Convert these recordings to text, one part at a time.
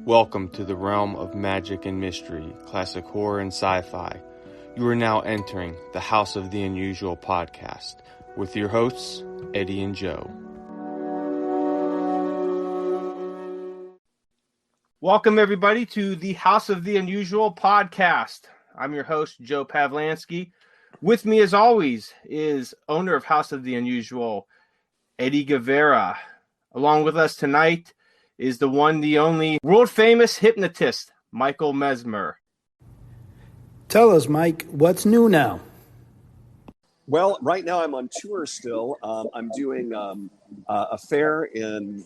Welcome to the realm of magic and mystery, classic horror and sci-fi. You are now entering the House of the Unusual podcast with your hosts, Eddie and Joe. Welcome, everybody, to the House of the Unusual podcast. I'm your host, Joe Pavlansky. With me, as always, is owner of House of the Unusual, Eddie Guevara. Along with us tonight is the one, the only, world-famous hypnotist, Michael Mezmer. Tell us, Mike, what's new now? Well, right now I'm on tour still. I'm doing a fair in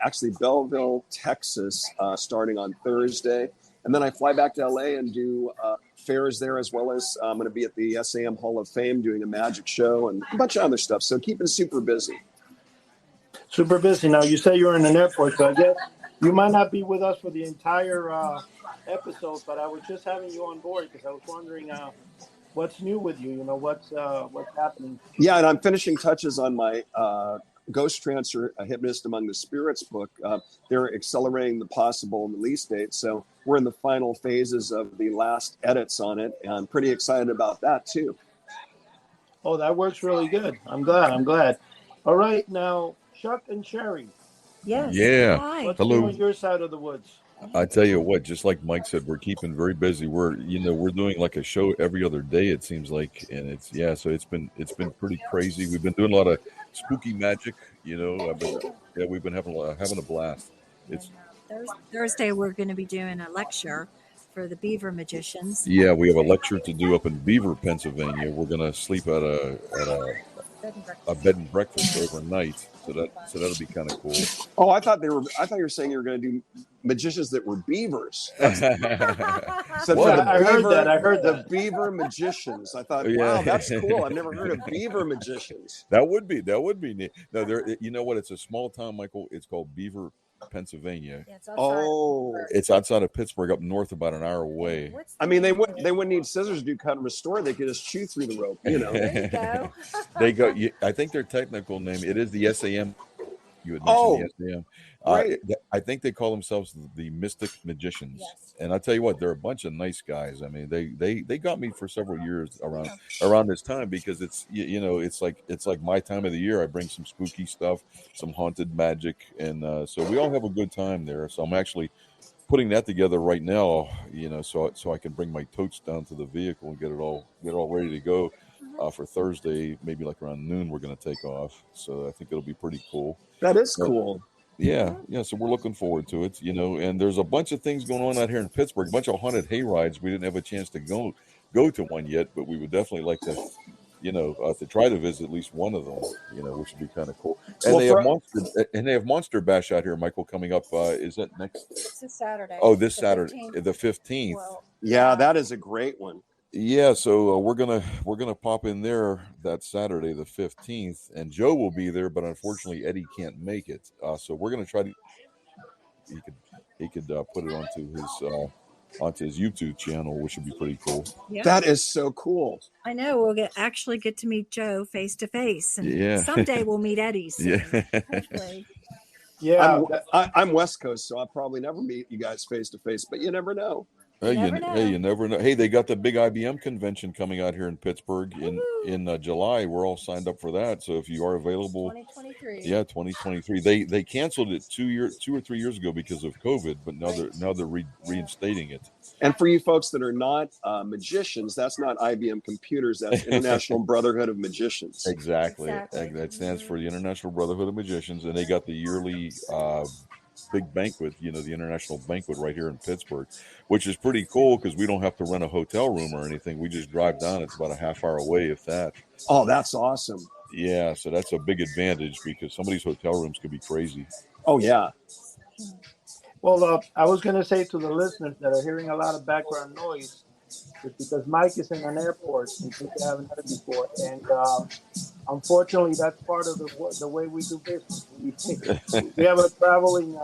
actually Belleville, Texas, starting on Thursday. And then I fly back to LA and do fairs there, as well as I'm going to be at the SAM Hall of Fame doing a magic show and a bunch of other stuff. So keeping super busy. Super busy. Now, you say you're in an airport, so I guess you might not be with us for the entire episode, but I was just having you on board because I was wondering what's new with you, what's happening. Yeah, and I'm finishing touches on my Ghost Transfer, A Hypnotist Among the Spirits book. They're accelerating the possible release date, so we're in the final phases of the last edits on it, and I'm pretty excited about that, too. Oh, that works really good. I'm glad. All right, now, Chuck and Cheri. Yes. Yeah. Hi. What's Hello. new on your side of the woods? I tell you what, just like Mike said, we're keeping very busy. We're doing like a show every other day, it seems like, and so it's been pretty crazy. We've been doing a lot of spooky magic, but we've been having a blast. It's Thursday we're going to be doing a lecture for the Beaver Magicians. Yeah, we have a lecture to do up in Beaver, Pennsylvania. We're gonna sleep at a bed and breakfast overnight, so that'll be kind of cool. Oh, I thought you were saying you were going to do magicians that were beavers. So I heard the Beaver Magicians. I thought, wow, that's cool. I've never heard of Beaver Magicians. That would be neat. No, you know what? It's a small town, Michael. It's called Beaver, Pennsylvania. Yeah, it's outside of Pittsburgh, up north, about an hour away. I mean, they wouldn't need scissors to do cut and restore. They could just chew through the rope. There you go. I think their technical name, it is the SAM. You had mentioned the SAM. Right. I think they call themselves the Mystic Magicians. Yes. And I tell you what, they're a bunch of nice guys. I mean, they got me for several years around this time, because it's it's like my time of the year. I bring some spooky stuff, some haunted magic, and so we all have a good time there. So I'm actually putting that together right now, so I can bring my totes down to the vehicle and get it all ready to go for Thursday. Maybe like around noon we're going to take off. So I think it'll be pretty cool. That is cool. Yeah. So we're looking forward to it, and there's a bunch of things going on out here in Pittsburgh, a bunch of haunted hay rides. We didn't have a chance to go to one yet, but we would definitely like to, to try to visit at least one of them, which would be kind of cool. And they have Monster Bash out here, Michael, coming up. Is that next? It's this Saturday. Oh, this Saturday, the 15th. Well, Yeah, that is a great one. Yeah, so we're gonna pop in there that Saturday, the 15th, and Joe will be there, but unfortunately Eddie can't make it. So we're gonna try to. He could put it onto his YouTube channel, which would be pretty cool. yeah. That is so cool. I know. We'll actually get to meet Joe face to face, and Yeah. someday we'll meet Eddie soon, Yeah. hopefully. Yeah, I'm West Coast, so I'll probably never meet you guys face to face, but you never know. Hey, You never know. Hey, they got the big IBM convention coming out here in Pittsburgh in July. We're all signed up for that. So if you are available, 2023. yeah, 2023. They canceled it 2 or 3 years ago because of COVID, but now they're reinstating it. And for you folks that are not magicians, that's not IBM Computers. That's International Brotherhood of Magicians. Exactly. Exactly. That stands for the International Brotherhood of Magicians, and they got the yearly big banquet, the international banquet right here in Pittsburgh, which is pretty cool because we don't have to rent a hotel room or anything. We just drive down. It's about a half hour away, if that. Oh, that's awesome. Yeah, so that's a big advantage because some of these hotel rooms could be crazy. Oh, yeah. well, I was going to say to the listeners that are hearing a lot of background noise, it's because Mike is in an airport, in case you haven't heard before, and unfortunately, that's part of the way we do business. We have a traveling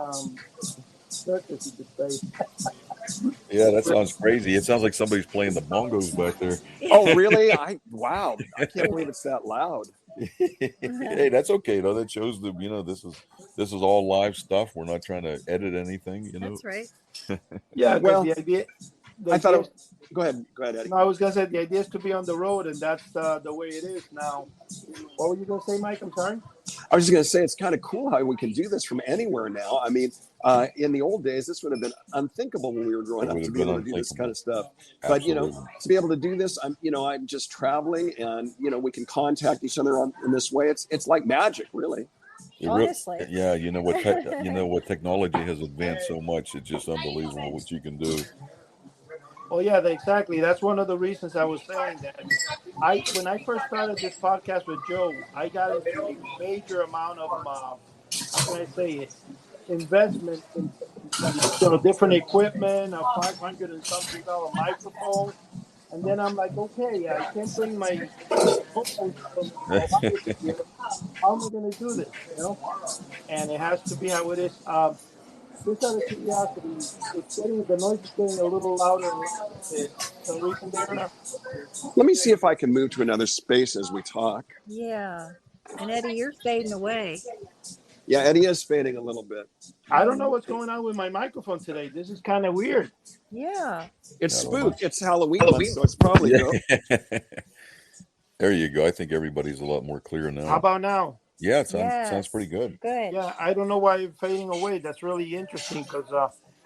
circus, you could say. Yeah, that sounds crazy. It sounds like somebody's playing the bongos back there. Oh, really? Wow. I can't believe it's that loud. Hey, that's okay though. That shows that this is all live stuff. We're not trying to edit anything. That's right. Yeah, because Well, the I thought. idea is, Go ahead, Eddie. no, I was gonna say the idea is to be on the road, and that's the way it is now. What were you gonna say, Mike? I'm sorry. I was just going to say it's kind of cool how we can do this from anywhere now. I mean, in the old days, this would have been unthinkable when we were growing It up would to have be been able to do this kind unthinkable. of stuff. But Absolutely. to be able to do this, I'm just traveling, and we can contact each other in this way. It's like magic, really. Honestly. Yeah, you know what technology has advanced so much. It's just unbelievable what you can do. Well, yeah, exactly. That's one of the reasons I was saying that. When I first started this podcast with Joe, I got into a major amount of how can I say it, investment in different equipment, a $500 and something microphone, and then I'm like, okay, I can't bring my phones from Ohio here. How am I going to do this? And it has to be how it is. Just out of curiosity, the noise is getting a little louder and louder. Some reason there. Let me see if I can move to another space as we talk. Yeah. And Eddie, you're fading away. Yeah, Eddie is fading a little bit. I don't know what's going on with my microphone today. This is kind of weird. Yeah. It's spooked. It's Halloween month, so it's probably There you go. I think everybody's a lot more clear now. How about now? Yeah, it sounds pretty good. Good. Yeah, I don't know why it's fading away. That's really interesting because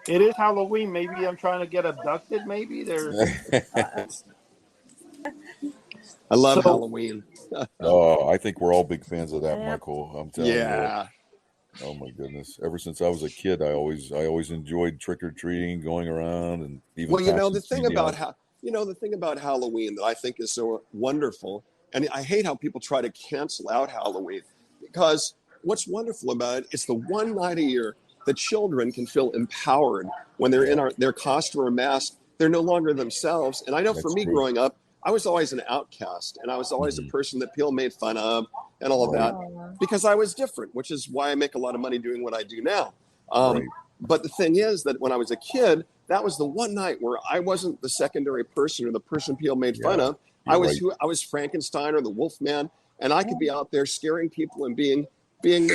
it is Halloween. Maybe I'm trying to get abducted. Maybe they're. I love Halloween. Oh, I think we're all big fans of that, Michael. I'm telling you. Oh my goodness! Ever since I was a kid, I always enjoyed trick or treating, going around, and even. Well, the thing about Halloween that I think is so wonderful, and I hate how people try to cancel out Halloween, because what's wonderful about it, it's the one night a year that children can feel empowered when they're in their costume or mask. They're no longer themselves. And I know for me growing up, I was always an outcast, and I was always a person that people made fun of and all of that because I was different, which is why I make a lot of money doing what I do now. But the thing is that when I was a kid, that was the one night where I wasn't the secondary person or the person people made fun of. I was Frankenstein or the Wolfman, and I could be out there scaring people and being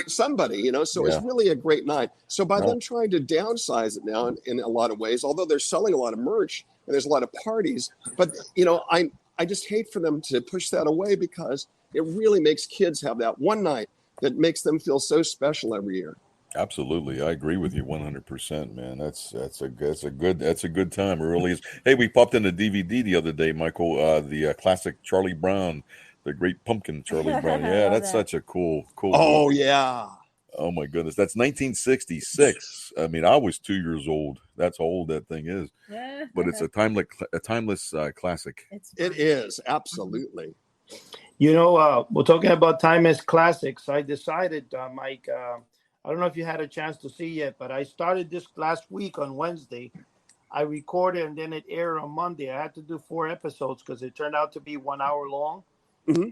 somebody, so it's really a great night. So by them trying to downsize it now in a lot of ways, although they're selling a lot of merch and there's a lot of parties, but I just hate for them to push that away because it really makes kids have that one night that makes them feel so special every year. Absolutely, I agree with you 100%, man. That's a good time. It really is. Hey, we popped in a DVD the other day, Michael. The classic Charlie Brown, the Great Pumpkin Charlie Brown. Yeah, that's such a cool. Oh movie. yeah. Oh my goodness, that's 1966. I mean, I was 2 years old. That's how old that thing is. But it's a timeless classic. It is absolutely. We're talking about timeless classics. I decided, Mike. I don't know if you had a chance to see yet, but I started this last week on Wednesday. I recorded and then it aired on Monday. I had to do 4 episodes because it turned out to be 1 hour long.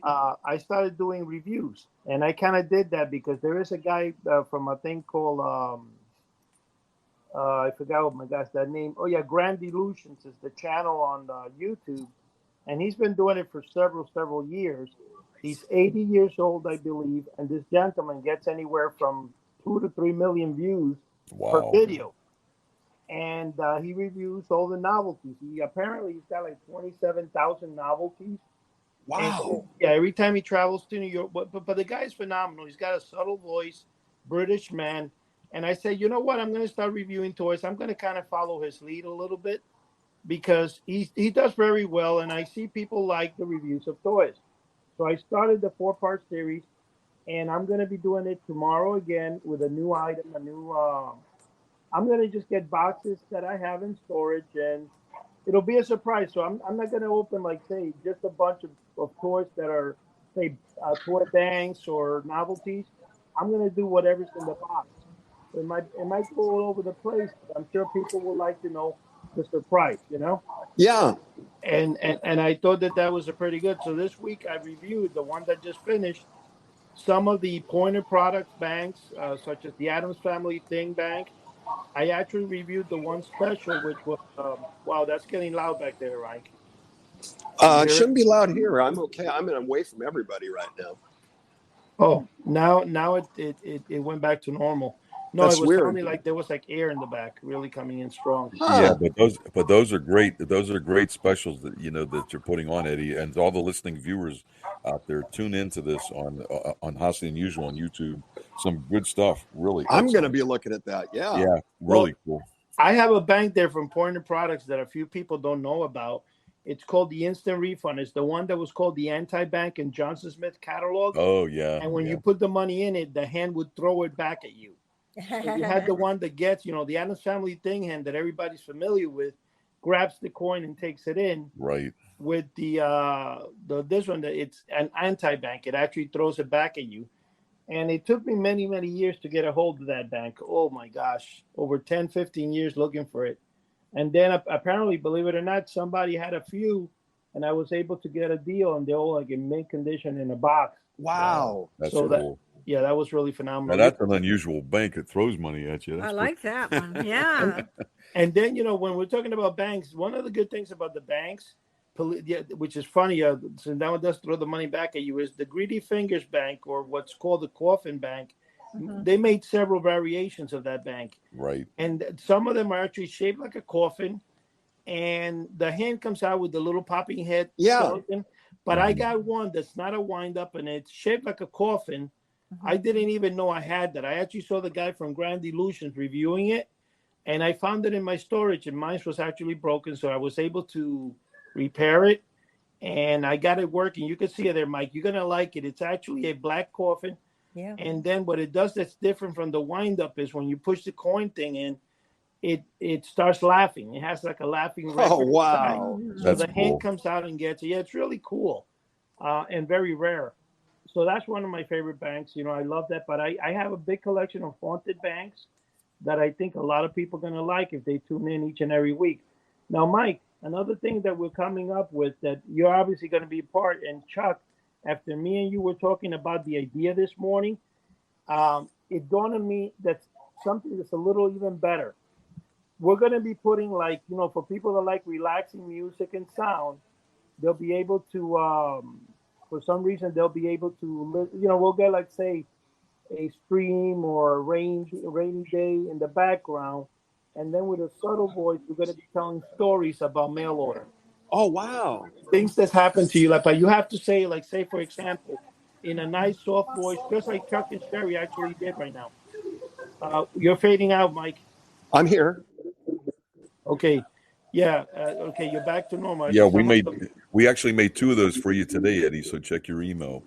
I started doing reviews, and I kind of did that because there is a guy from a thing called I forgot, oh my gosh, that name. Oh yeah, Grand Illusions is the channel on YouTube, and he's been doing it for several years. He's 80 years old, I believe, and this gentleman gets anywhere from 2 to 3 million views per video. And he reviews all the novelties. He's got like 27,000 novelties. Wow. And, every time he travels to New York, but the guy's phenomenal. He's got a subtle voice, British man. And I said, you know what? I'm going to start reviewing toys. I'm going to kind of follow his lead a little bit because he does very well. And I see people like the reviews of toys. So I started the 4-part series, and I'm going to be doing it tomorrow again with a new item, I'm going to just get boxes that I have in storage, and it'll be a surprise. So I'm not going to open, like, say, just a bunch of toys that are, say, toy banks or novelties. I'm going to do whatever's in the box. It might go all over the place. I'm sure people would like to know the surprise, Yeah. And I thought that was a pretty good. So this week I reviewed the one that just finished, some of the Pointer Products banks, such as the Addams Family Thing Bank. I actually reviewed the one special, which was, wow, that's getting loud back there, Ike. It shouldn't be loud here. I'm okay. I'm away from everybody right now. Oh, now it went back to normal. No, it That's was weird. sounding like there was like air in the back, really coming in strong. Yeah, Huh. but those are great. Those are great specials that that you're putting on, Eddie, and all the listening viewers out there. Tune into this on House the Unusual on YouTube. Some good stuff. Really I'm going to excellent. be looking at that. Yeah. Yeah, Well, really cool. I have a bank there from Pointer Products that a few people don't know about. It's called the Instant Refund. It's the one that was called the Anti-Bank in Johnson Smith catalog. Oh yeah, And when yeah, you put the money in it, the hand would throw it back at you. So you had the one that gets, the Adams Family thing hand that everybody's familiar with, grabs the coin and takes it in. right. With the this one, that it's an anti-bank. It actually throws it back at you. And it took me many, many years to get a hold of that bank. Oh my gosh, over 10, 15 years looking for it. And then apparently, believe it or not, somebody had a few, and I was able to get a deal, and they're all like in mint condition in a box. Wow. That's So cool. yeah, that was really Now phenomenal. that's an unusual bank that throws money at you. That's I cool. like that one. Yeah. And then, when we're talking about banks, one of the good things about the banks, which is funny, so now it does throw the money back at you, is the Greedy Fingers Bank, or what's called the Coffin Bank. Mhm. They made several variations of that bank. Right. And some of them are actually shaped like a coffin, and the hand comes out with the little popping head skeleton. But I got one that's not a wind up, and it's shaped like a coffin. I didn't even know I had that. I actually saw the guy from Grand Illusions reviewing it, and I found it in my storage, and mine was actually broken, so I was able to repair it, and I got it working. You can see it there, Mike. You're gonna like it. It's actually a black coffin. Yeah. And then what it does that's different from the wind up is when you push the coin thing in, it starts laughing. It has like a laughing record. Oh, wow. So That's the hand cool. comes out and gets it. Yeah, it's really cool, and very rare. So that's one of my favorite banks. I love that. But I have a big collection of haunted banks that I think a lot of people are going to like if they tune in each and every week. Now, Mike, another thing that we're coming up with that you're obviously going to be a part, and Chuck, after me and you were talking about the idea this morning, it dawned on me that something that's a little even better. We're going to be putting, like, for people that like relaxing music and sound, they'll be able to, for some reason, they'll be able to, we'll get, like, say, a stream or a rainy day in the background. And then with a subtle voice, we're going to be telling stories about mail order. Oh, wow. Things that's happened to you. Like, but you have to say, like, say, for example, in a nice, soft voice, just like Chuck and Cheri actually did right now. You're fading out, Mike. I'm here. Okay. Yeah. Okay. You're back to normal. Yeah, we actually made 2 of those for you today, Eddie. So check your email.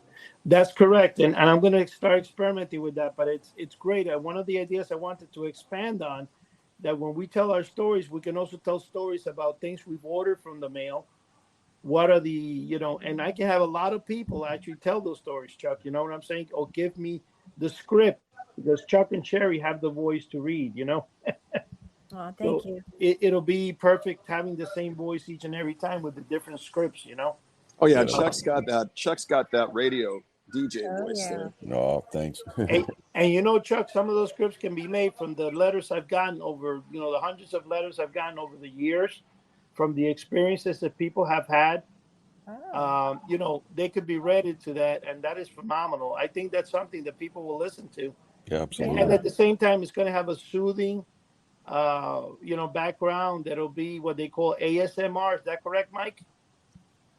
That's correct, and I'm going to start experimenting with that. But it's great. One of the ideas I wanted to expand on, that when we tell our stories, we can also tell stories about things we've ordered from the mail. What are the and I can have a lot of people actually tell those stories, Chuck. You know what I'm saying? Or give me the script, because Chuck and Cheri have the voice to read. Oh, thank you. It'll be perfect having the same voice each and every time with the different scripts. Oh, yeah. Chuck's got that radio DJ voice yeah. there. No, thanks. And Chuck, some of those scripts can be made from the letters I've gotten over, the hundreds of letters I've gotten over the years, from the experiences that people have had. Oh. They could be read into that, and that is phenomenal. I think that's something that people will listen to. Yeah, absolutely. And at the same time, it's going to have a soothing, background that'll be what they call ASMR. Is that correct, Mike?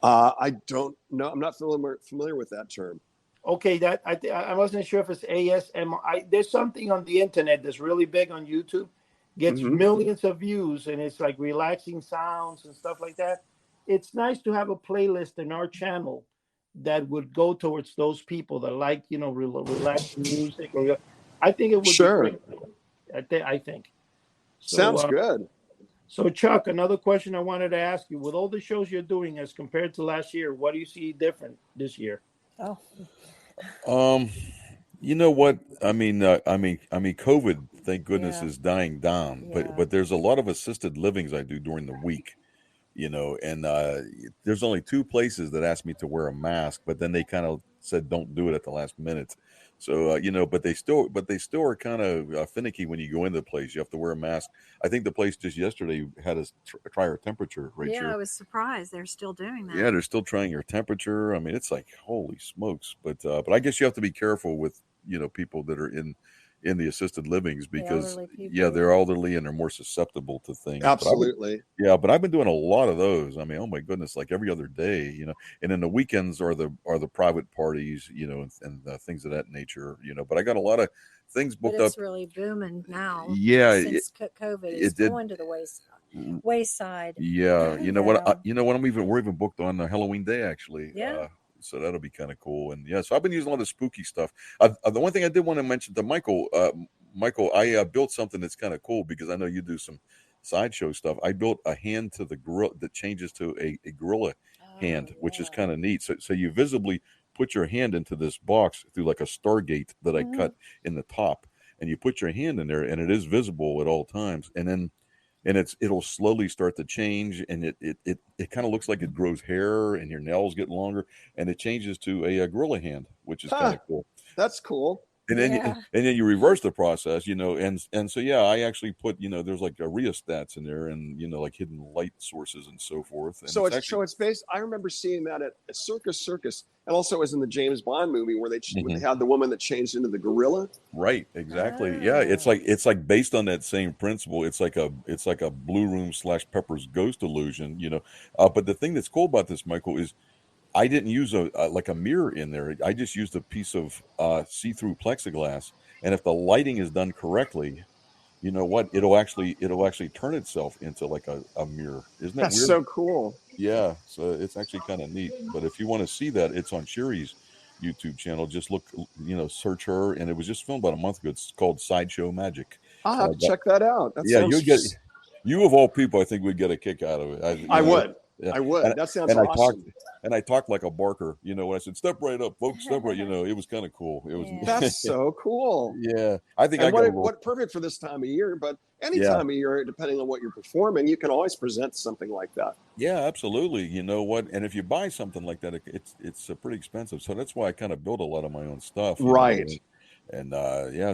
I don't know. I'm not familiar with that term. Okay, that I wasn't sure if it's ASMR. There's something on the internet that's really big on YouTube, gets millions of views, and it's like relaxing sounds and stuff like that. It's nice to have a playlist in our channel that would go towards those people that like, relaxing music. I think it would be great. I think. So, Sounds good. So, Chuck, another question I wanted to ask you: with all the shows you're doing as compared to last year, what do you see different this year? Oh. You know what? I mean, COVID, thank goodness, Yeah. is dying down. Yeah. But there's a lot of assisted livings I do during the week, and there's only 2 places that ask me to wear a mask, but then they kind of said don't do it at the last minute. So but they still are kind of finicky when you go into the place. You have to wear a mask. I think the place just yesterday had us try our temperature. Right, Yeah, Cheri? I was surprised they're still doing that. Yeah, they're still trying your temperature. I mean, it's like holy smokes. But I guess you have to be careful with people that are in the assisted livings because elderly people. yeah, they're elderly and they're more susceptible to things. Absolutely. But I've been doing a lot of those. I mean, oh my goodness, like every other day, And then the weekends are the private parties, and things of that nature, But I got a lot of things But booked up. it's really booming now. Yeah, since COVID is going to the wayside. Yeah, So- we're even booked on Halloween Day actually. Yeah. So that'll be kind of cool. And yeah, so I've been using a lot of spooky stuff. The one thing I did want to mention to Michael, I built something that's kind of cool because I know you do some sideshow stuff. I built a hand to the gorilla that changes to a gorilla hand, which is kind of neat. So you visibly put your hand into this box through like a Stargate that I cut in the top, and you put your hand in there, and it is visible at all times. And then it'll slowly start to change, and it kind of looks like it grows hair, and your nails get longer, and it changes to a gorilla hand, which is kind of cool. That's cool. And then you reverse the process, and so yeah, I actually put there's like a rheostats in there, and like hidden light sources and so forth. And so it's based. I remember seeing that at a Circus, and also it was in the James Bond movie where they had the woman that changed into the gorilla. Right, exactly. Yeah, it's like based on that same principle. It's like a Blue Room / Pepper's Ghost illusion, But the thing that's cool about this, Michael, is I didn't use a mirror in there. I just used a piece of see-through plexiglass, and if the lighting is done correctly, you know what? It'll actually turn itself into like a mirror. Isn't that That's weird? so cool. Yeah, so it's actually kind of neat. But if you want to see that, it's on Cheri's YouTube channel. Just look, search her, and it was just filmed about a month ago. It's called Sideshow Magic. I'll have to check that out. You of all people, I think would get a kick out of it. I would. Yeah. I would. That sounds awesome. I talked like a barker, when I said, step right up, folks, step right, it was kind of cool. It was. That's so cool. Yeah. I think what perfect for this time of year, but any time of year, depending on what you're performing, you can always present something like that. Yeah, absolutely. You know what? And if you buy something like that, it's pretty expensive. So that's why I kind of build a lot of my own stuff. Right. And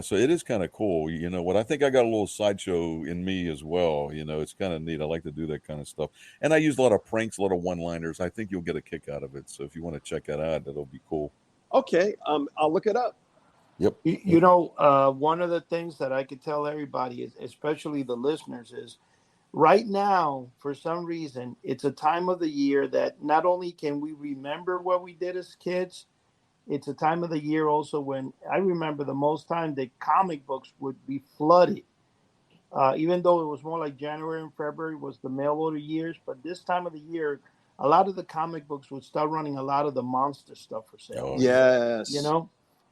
so it is kind of cool. You know what? I think I got a little sideshow in me as well. It's kind of neat. I like to do that kind of stuff. And I use a lot of pranks, a lot of one-liners. I think you'll get a kick out of it. So if you want to check that out, that'll be cool. Okay. I'll look it up. Yep. One of the things that I could tell everybody, is, especially the listeners, is right now, for some reason, it's a time of the year that not only can we remember what we did as kids, it's a time of the year also when I remember the most time that comic books would be flooded. Even though it was more like January and February was the mail order years, but this time of the year, a lot of the comic books would start running a lot of the monster stuff for sale. Yes.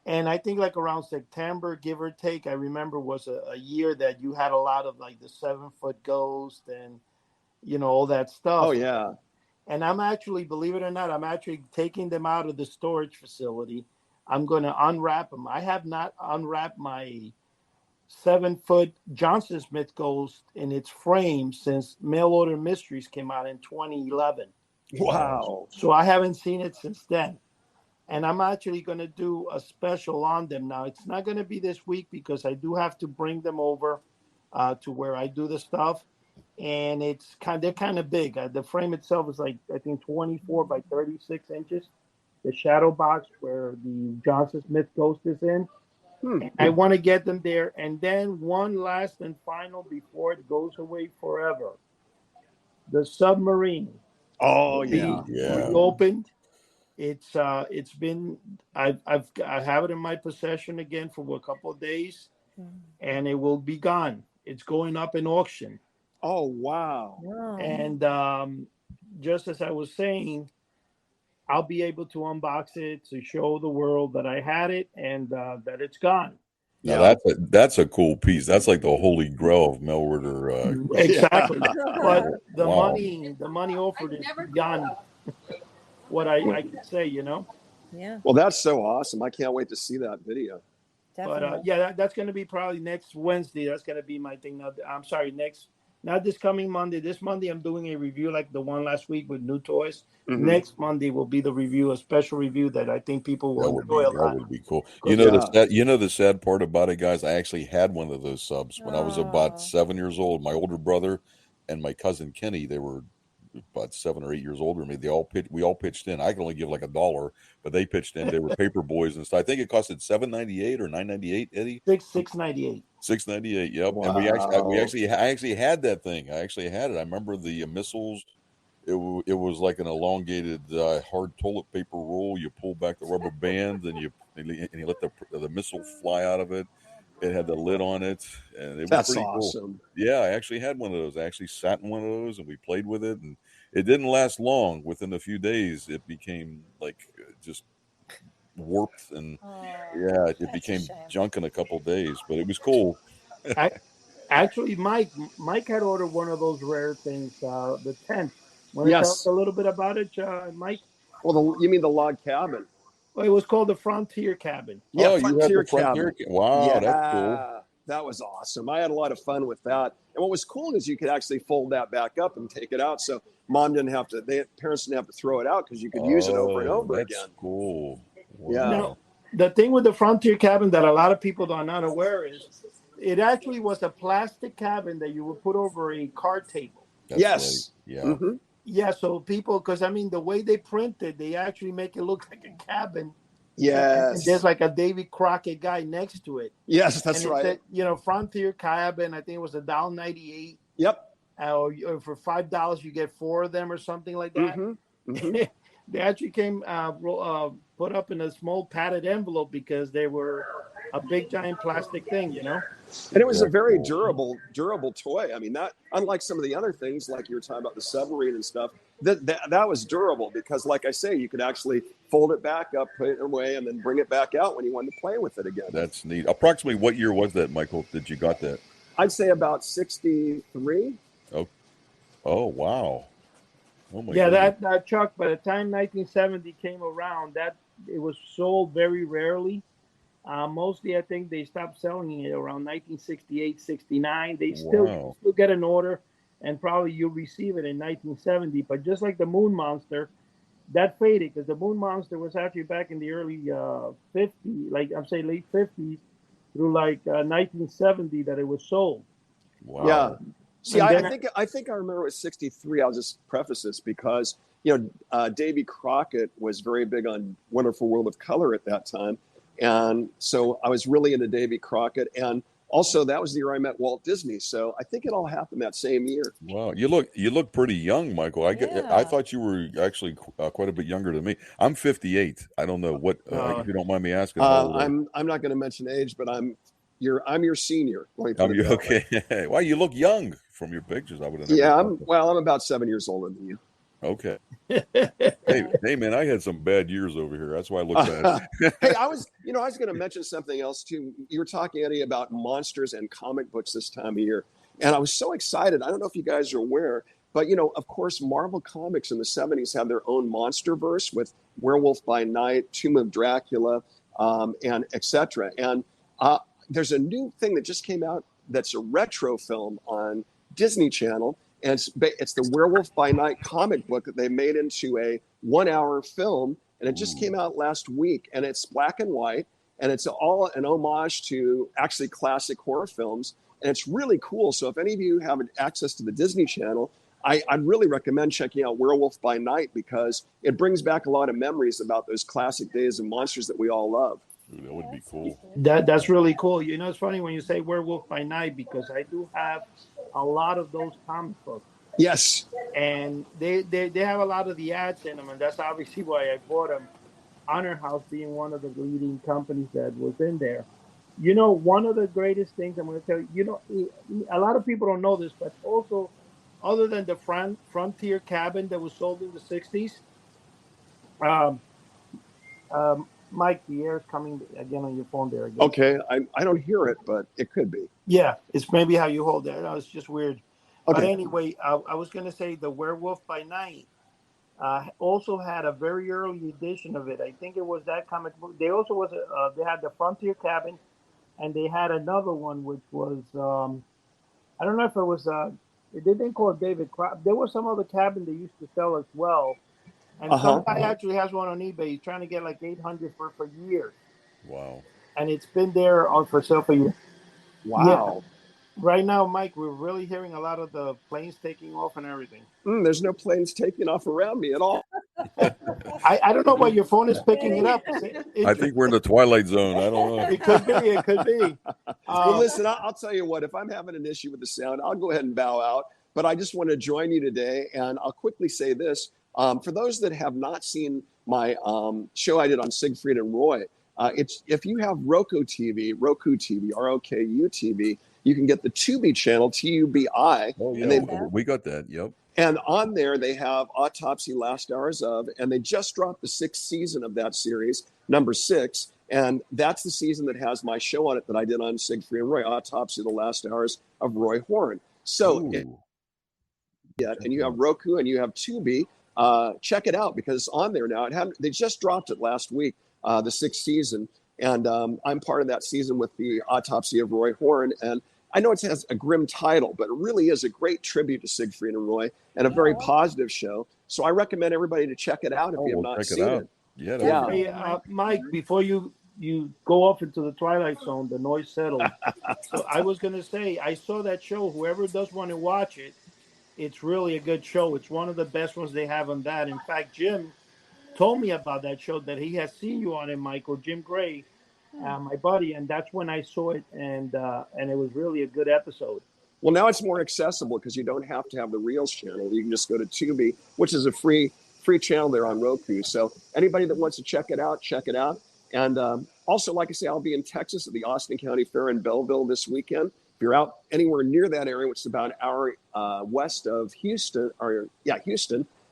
And I think like around September, give or take, I remember was a year that you had a lot of like the 7-foot ghost and, all that stuff. Oh, yeah. And I'm actually, believe it or not, I'm actually taking them out of the storage facility. I'm going to unwrap them. I have not unwrapped my 7-foot Johnson Smith ghost in its frame since Mail Order Mysteries came out in 2011. Wow. So I haven't seen it since then. And I'm actually going to do a special on them now. It's not going to be this week because I do have to bring them over to where I do the stuff. And they're kind of big. The frame itself is like, I think 24 by 36 inches. The shadow box where the Johnson Smith ghost is in. I want to get them there. And then one last and final before it goes away forever. The submarine. Oh, yeah. We opened. It's been, I have it in my possession again for a couple of days, and it will be gone. It's going up in auction. Oh, wow. And just as I was saying, I'll be able to unbox it to show the world that I had it and that it's gone. Now that's a cool piece. That's like the holy grail of mail order. Exactly. But the money offered is beyond what I could say, Yeah. Well, that's so awesome. I can't wait to see that video. Definitely. But that's going to be probably next Wednesday. That's going to be my thing. I'm sorry, next not this coming Monday. This Monday, I'm doing a review like the one last week with new toys. Mhm. Next Monday will be the review, a special review that I think people will enjoy a That lot. would be cool. Yeah. You know the sad part about it, guys. I actually had one of those subs when I was about Oh. 7 years old. My older brother and my cousin Kenny, they were about 7 or 8 years older than me. We all pitched in. I could only give like $1, but they pitched in. They were paper boys and stuff. I think it costed $7.98 or $9.98, Eddie. $6.98. $6.98. Yep. And Wow. I actually had that thing. I actually had it. I remember the missiles. It was like an elongated hard toilet paper roll. You pull back the rubber band and you let the missile fly out of it. It had the lid on it, and it was That's pretty cool. awesome. Yeah, I actually had one of those. I actually sat in one of those, and we played with it, and it didn't last long. Within a few days, it became like just warped, and Oh, yeah, it that's a became shame. junk in a couple days. But it was cool. Actually, Mike had ordered one of those rare things, the tent. Want to tell us Yes. a little bit about it, Mike? Well, you mean the log cabin? Well, it was called the Frontier Cabin. Yeah, Oh, you had Frontier the Frontier. cabin. Wow, that's cool. Yeah, that was awesome. I had a lot of fun with that. And what was cool is you could actually fold that back up and take it out. So parents didn't have to throw it out because you could use it over and Oh, over that's again. cool. Yeah. Now, Wow. the thing with the Frontier Cabin that a lot of people are not aware is it actually was a plastic cabin that you would put over a card table. That's Yes. right. Yeah. Mm-hmm. Yeah, so people, because I mean, the way they print it, they actually make it look like a cabin. And Yes. there's like a Davy Crockett guy next to it. Yes, that's And it right. said, Frontier Cabin, I think it was $1.98. Yep. Or for $5 you get 4 of them or something like that. Mm-hmm. Mm-hmm. They actually came put up in a small padded envelope because they were a big giant plastic thing, And it was a That's very cool. durable toy. I mean, that unlike some of the other things, like you were talking about the submarine and stuff, that was durable because, like I say, you could actually fold it back up, put it away, and then bring it back out when you wanted to play with it again. That's neat. Approximately what year was that, Michael, that you got that? I'd say about 63. Oh, wow. Oh, my Yeah, goodness. that Chuck, by the time 1970 came around, that it was sold very rarely. Mostly, I think they stopped selling it around 1968, 69. They Wow. still get an order, and probably you'll receive it in 1970. But just like the Moon Monster, that faded because the Moon Monster was actually back in the early 50s, like I'm saying late 50s through like 1970 that it was sold. Wow. Yeah. See, And I then think I remember it was 63. I'll just preface this because Davy Crockett was very big on Wonderful World of Color at that time, and so I was really into Davy Crockett, and also that was the year I met Walt Disney. So I think it all happened that same year. Wow. You look pretty young, Michael. I Yeah. thought you were actually quite a bit younger than me. I'm 58. I don't know what if you don't mind me asking. How old are you? I'm not going to mention age, but I'm your senior. Let me put it You that way. okay? Well, you look young from your pictures. I would have never Yeah, thought that. I'm about 7 years older than you. Okay. Hey, man, I had some bad years over here. That's why I look bad. Hey, I was going to mention something else too. You were talking, Eddie, about monsters and comic books this time of year, and I was so excited. I don't know if you guys are aware, but of course, Marvel Comics in the '70s had their own monster verse with Werewolf by Night, Tomb of Dracula, and etc. And there's a new thing that just came out that's a retro film on Disney Channel. And it's the Werewolf by Night comic book that they made into a 1-hour film. And it just came out last week. And it's black and white. And it's all an homage to actually classic horror films. And it's really cool. So if any of you have access to the Disney Channel, I'd really recommend checking out Werewolf by Night because it brings back a lot of memories about those classic days of monsters that we all love. Ooh, that would be cool. that's really cool. It's funny when you say Werewolf by Night because I do have a lot of those comic books. Yes. And they have a lot of the ads in them, and that's obviously why I bought them. Honor House being one of the leading companies that was in there. One of the greatest things I'm going to tell you, a lot of people don't know this, but also, other than the Frontier Cabin that was sold in the 60s, Mike, the air is coming again on your phone there again. Okay. I don't hear it, but it could be. Yeah, it's maybe how you hold it. It's just weird. Okay. But anyway, I was going to say the Werewolf by Night also had a very early edition of it. I think it was that comic book. They also they had the Frontier Cabin, and they had another one which was I don't know if it was They didn't call it David Crop. There was some other cabin they used to sell as well. And Uh-huh. some guy actually has one on eBay. He's trying to get like 800 for years. Wow. And it's been there on for sale for years. Wow. Right now, Mike, we're really hearing a lot of the planes taking off and everything. There's no planes taking off around me at all. I don't know why your phone is picking it up. I think we're in the twilight zone. I don't know. It could be. It could be. Well, listen, I'll tell you what. If I'm having an issue with the sound, I'll go ahead and bow out. But I just want to join you today, and I'll quickly say this: for those that have not seen my show I did on Siegfried and Roy, it's if you have Roku TV, ROKU TV, you can get the Tubi channel, TUBI. Oh yeah, and we got that. Yep. And on there, they have Autopsy Last Hours of, and they just dropped the 6th season of that series, number 6. And that's the season that has my show on it that I did on Siegfried and Roy, Autopsy The Last Hours of Roy Horn. So, and you have Roku and you have Tubi, check it out because it's on there now. They just dropped it last week, the 6th season. And I'm part of that season with the Autopsy of Roy Horn. And I know it has a grim title, but it really is a great tribute to Siegfried and Roy and a very positive show. So I recommend everybody to check it out if you have not seen it. Yeah. Hey, Mike, before you go off into the twilight zone, the noise settled. So I was going to say, I saw that show. Whoever does want to watch it, it's really a good show. It's one of the best ones they have on that. In fact, Jim told me about that show that he has seen you on it, Michael, Jim Gray. My buddy, and that's when I saw it, and it was really a good episode. Well, now it's more accessible because you don't have to have the Reels channel. You can just go to Tubi, which is a free channel there on Roku. So anybody that wants to check it out, check it out. And also, like I say, I'll be in Texas at the Austin County Fair in Belleville this weekend. If you're out anywhere near that area, which is about an hour west of Houston,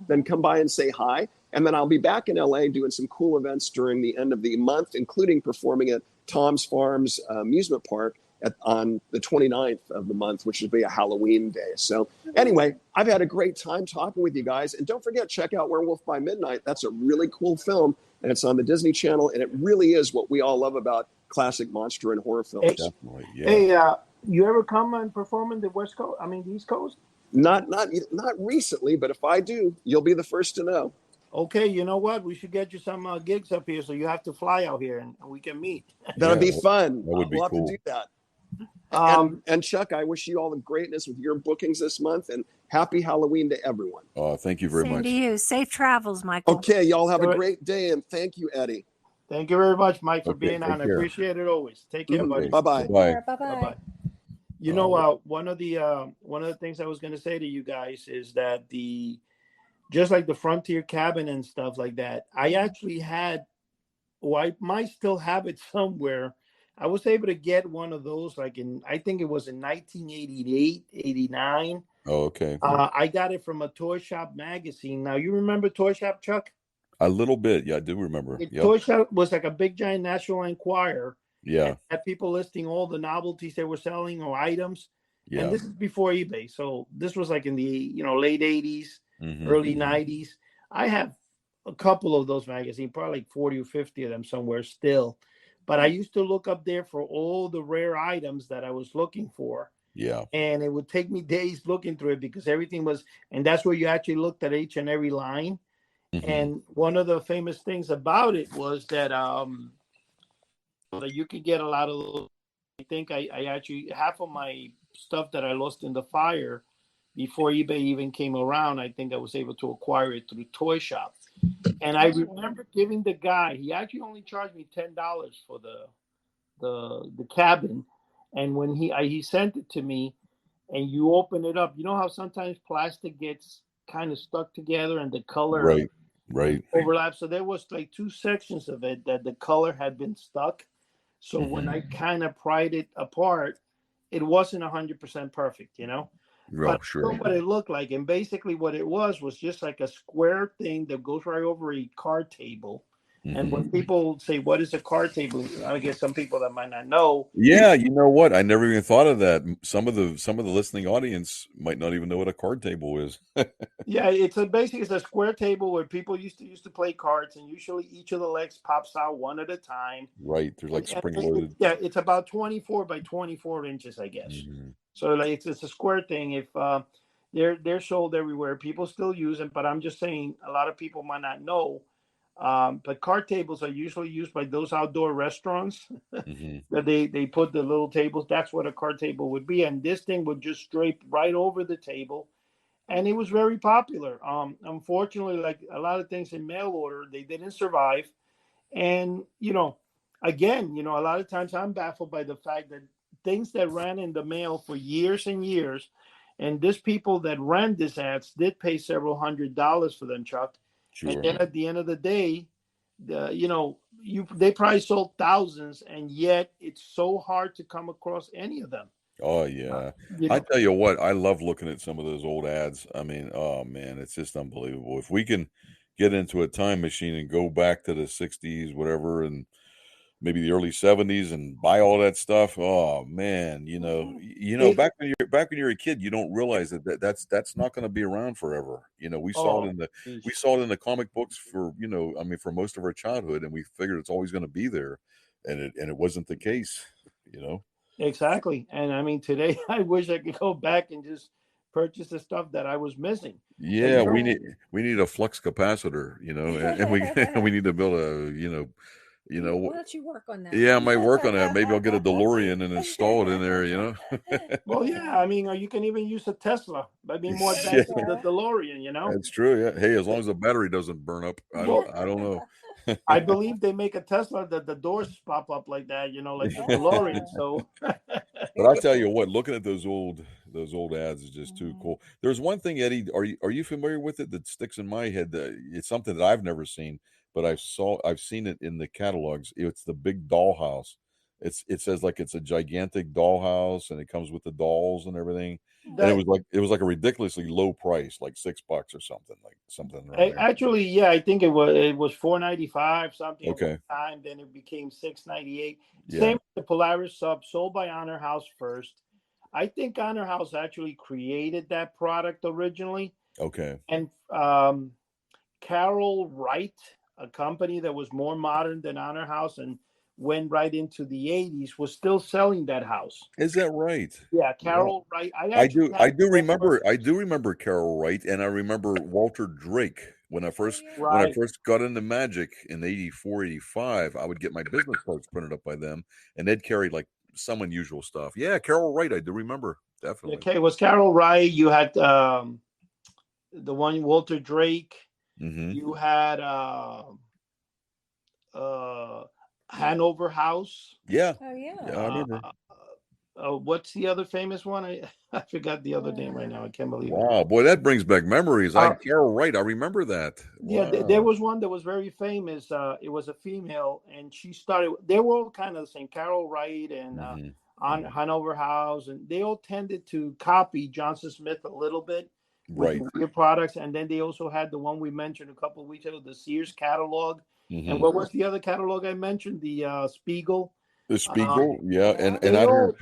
then come by and say hi. And then I'll be back in LA doing some cool events during the end of the month, including performing at Tom's Farms Amusement Park on the 29th of the month, which will be a Halloween day. So anyway, I've had a great time talking with you guys. And don't forget, check out Werewolf by Midnight. That's a really cool film. And it's on the Disney Channel. And it really is what we all love about classic monster and horror films. Definitely, yeah. Hey, you ever come and perform in the West Coast? I mean, the East Coast? Not recently, but if I do, you'll be the first to know. Okay, you know what? We should get you some gigs up here, so you have to fly out here and we can meet. That'd be fun. That would be we'll cool. have to do that. And Chuck, I wish you all the greatness with your bookings this month, and happy Halloween to everyone. Oh, thank you very Same much. to you. Safe travels, Michael. Okay, y'all have a great day, and thank you, Eddie. Thank you very much, Mike, for Okay, being take on. I care. appreciate it always. Take care, buddy. Bye-bye. Bye. Bye-bye. You know, one of the things I was going to say to you guys is that just like the Frontier cabin and stuff like that, I actually had, I might still have it somewhere. I was able to get one of those I think it was in 1988, 89. Oh, okay. I got it from a Toy Shop magazine. Now, you remember Toy Shop, Chuck? A little bit. Yeah, I do remember. Yep. Toy Shop was like a big giant National Enquirer. Yeah. Had people listing all the novelties they were selling or items. Yeah. And this is before eBay. So this was like in the late 80s, early 90s. I have a couple of those magazines, probably like 40 or 50 of them somewhere still. But I used to look up there for all the rare items that I was looking for. Yeah. And it would take me days looking through it because everything was, and that's where you actually looked at each and every line. And one of the famous things about it was that you could get a lot of those. I think I actually, half of my stuff that I lost in the fire before eBay even came around, I think I was able to acquire it through Toy Shop. And I remember giving the guy, he actually only charged me $10 for the cabin. And when he sent it to me and you open it up, you know how sometimes plastic gets kind of stuck together and the color overlaps. So there was like two sections of it that the color had been stuck. So when I kind of pried it apart, it wasn't 100% perfect, But sure. what it looked like, and basically what it was just like a square thing that goes right over a card table. And when people say, "What is a card table?" I guess some people that might not know. Yeah, you know what? I never even thought of that. Some of the listening audience might not even know what a card table is. Yeah, basically it's a square table where people used to play cards, and usually each of the legs pops out one at a time. Right, they're like spring loaded. Yeah, it's about 24 by 24 inches, I guess. So like it's a square thing. If they're sold everywhere. People still use them, but I'm just saying a lot of people might not know. But card tables are usually used by those outdoor restaurants Hmm. that they put the little tables. That's what a card table would be, and this thing would just drape right over the table, and it was very popular. Unfortunately, like a lot of things in mail order, they didn't survive. And, again, a lot of times I'm baffled by the fact that things that ran in the mail for years and years, and these people that ran these ads did pay several $100s for them, Chuck. And Sure. then at the end of the day, they probably sold thousands, and yet it's so hard to come across any of them. Oh Uh, yeah. you I know, tell you what, I love looking at some of those old ads. I mean, oh man, it's just unbelievable. If we can get into a time machine and go back to the 60s, whatever, and maybe the early 70s and buy all that stuff. Oh man, it, back when you're a kid, you don't realize that's not going to be around forever. We saw it oh, in the geez. we saw it in the comic books for, I mean, for most of our childhood, and we figured it's always going to be there, and it wasn't the case. Exactly. And I mean, today I wish I could go back and just purchase the stuff that I was missing. But Yeah, we need a flux capacitor, and we we need to build a, Why don't you work on that? yeah, I might work on that. Maybe I'll get a DeLorean. And install it in there. well, yeah, I mean, you can even use a Tesla. I mean, more Yeah, advanced than the DeLorean. that's true. Yeah. Hey, as long as the battery doesn't burn up, I Well, don't I don't know. I believe they make a Tesla that the doors pop up like that, like the DeLorean. So, But I tell you what, looking at those old ads is just too cool. There's one thing, Eddie. Are you familiar with it that sticks in my head? It's something that I've never seen, but I've seen it in the catalogs. It's the big dollhouse. It says like it's a gigantic dollhouse, and it comes with the dolls and everything. And it that was like a ridiculously low price, like $6 or something, like something around there. actually, yeah, I think it was $4.95 something at one Okay, time. Then it became $6.98. Same yeah, with the Polaris sub, sold by Honor House first. I think Honor House actually created that product originally, okay. and Carol Wright, a company that was more modern than Honor House and went right into the 80s, was still selling that house. Is that right? Yeah, Wow. Carol Wright. I I actually do have I do one remember I do remember Carol Wright, and I remember Walter Drake. When I first when I right. first got into magic in 84, 85, I would get my business cards printed up by them, and they'd carry like some unusual stuff. Yeah, Carol Wright, I do remember. Definitely. Okay, it was Carol Wright. You had the one Walter Drake. Hmm. You had Hanover House. Yeah. Oh yeah. Yeah, I Uh, remember. what's the other famous one? I forgot the other name right now. I can't believe it. Wow, boy, that brings back memories. Uh, Carol Wright, I remember that. yeah, there Wow. was one that was very famous. It was a female, and she started. They were all kind of the same. Carol Wright and Hmm. on Hmm. Hanover House, and they all tended to copy Johnson Smith a little bit with Right. the weird products. And then they also had the one we mentioned a couple of weeks ago, the Sears catalog. And Hmm. what was the other catalog I mentioned? The Spiegel. The Um, Spiegel, yeah, and they out here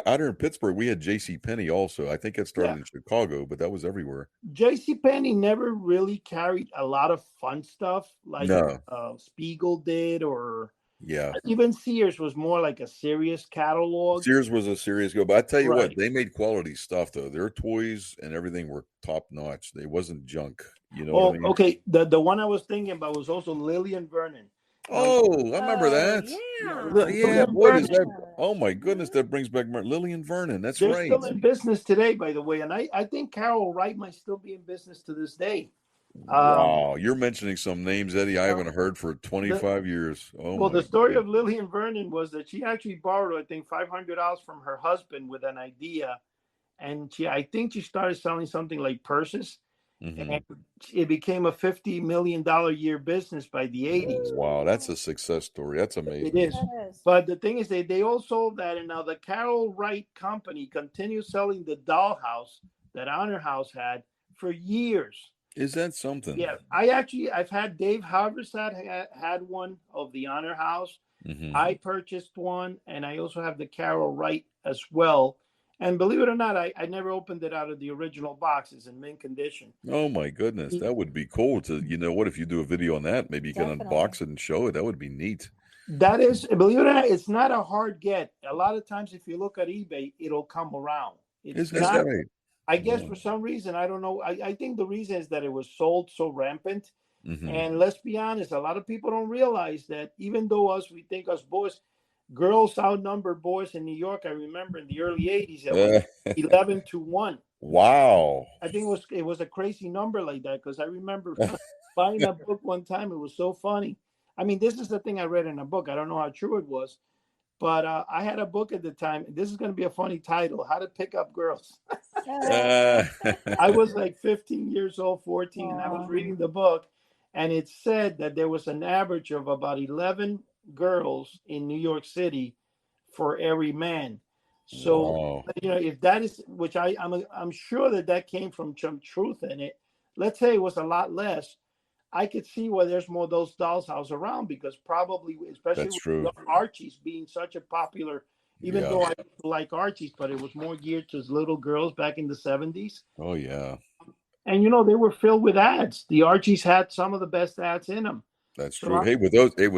all in Pittsburgh, we had J.C. Penney also. I think it started Yeah. in Chicago, but that was everywhere. J.C. Penney never really carried a lot of fun stuff like No, Spiegel did, or yeah. even Sears was more like a serious catalog. Sears was a serious go, but I tell you what, Right. they made quality stuff though. Their toys and everything were top notch. They wasn't junk. You know what I Oh, mean? okay. The one I was thinking about was also Lillian Vernon. Now, Oh, I remember that. yeah, Yeah, Lillian boy, does Vernon. that. Oh my goodness, that brings back Lillian Vernon. That's They're right. still in business today, by the way, and I think Carol Wright might still be in business to this day. Um, Wow, you're mentioning some names, Eddie, I uh, haven't heard for the 25 years. Oh well, my the story God. of Lillian Vernon was that she actually borrowed, I think, $500 from her husband with an idea, and I think she started selling something like purses, Hmm. and it became a $50 million year business by the 80s. Wow, that's a success story. That's It amazing. is. But the thing is, they all sold that, and now the Carol Wright company continues selling the dollhouse that Honor House had for years. Is that something? Yeah, I've had Dave Halverstad had one of the Honor House. Hmm. I purchased one, and I also have the Carol Wright as well. And believe it or not, I never opened it out of the original box. It's in mint condition. Oh my goodness, that would be cool to, what if you do a video on that? Maybe you can unbox it and show it. That would be neat. That is, believe it or not, it's not a hard get. A lot of times, if you look at eBay, it'll come around. Is It's that not. right? I guess Yeah. for some reason, I don't know. I think the reason is that it was sold so rampant. Mm-hmm. And let's be honest, a lot of people don't realize that even though we think us boys, girls outnumbered boys in New York. I remember in the early 80s, it was 11-1. Wow. I think it was a crazy number like that because I remember buying a book one time. It was so funny. I mean, this is the thing I read in a book. I don't know how true it was, but I had a book at the time. This is going to be a funny title: How to Pick Up Girls. I was like 15 years old, 14, and I was reading the book, and it said that there was an average of about 11 girls in New York City for every man. So, Wow. if that is, which I'm sure that came from some truth in it. Let's say it was a lot less. I could see why there's more of those dolls house around because probably, especially That's with true. Archie's being such a popular, even Yeah. though I like Archie's, but it was more geared to little girls back in the 70s. Oh yeah. And they were filled with ads. The Archies had some of the best ads in them. That's So true. Hey, with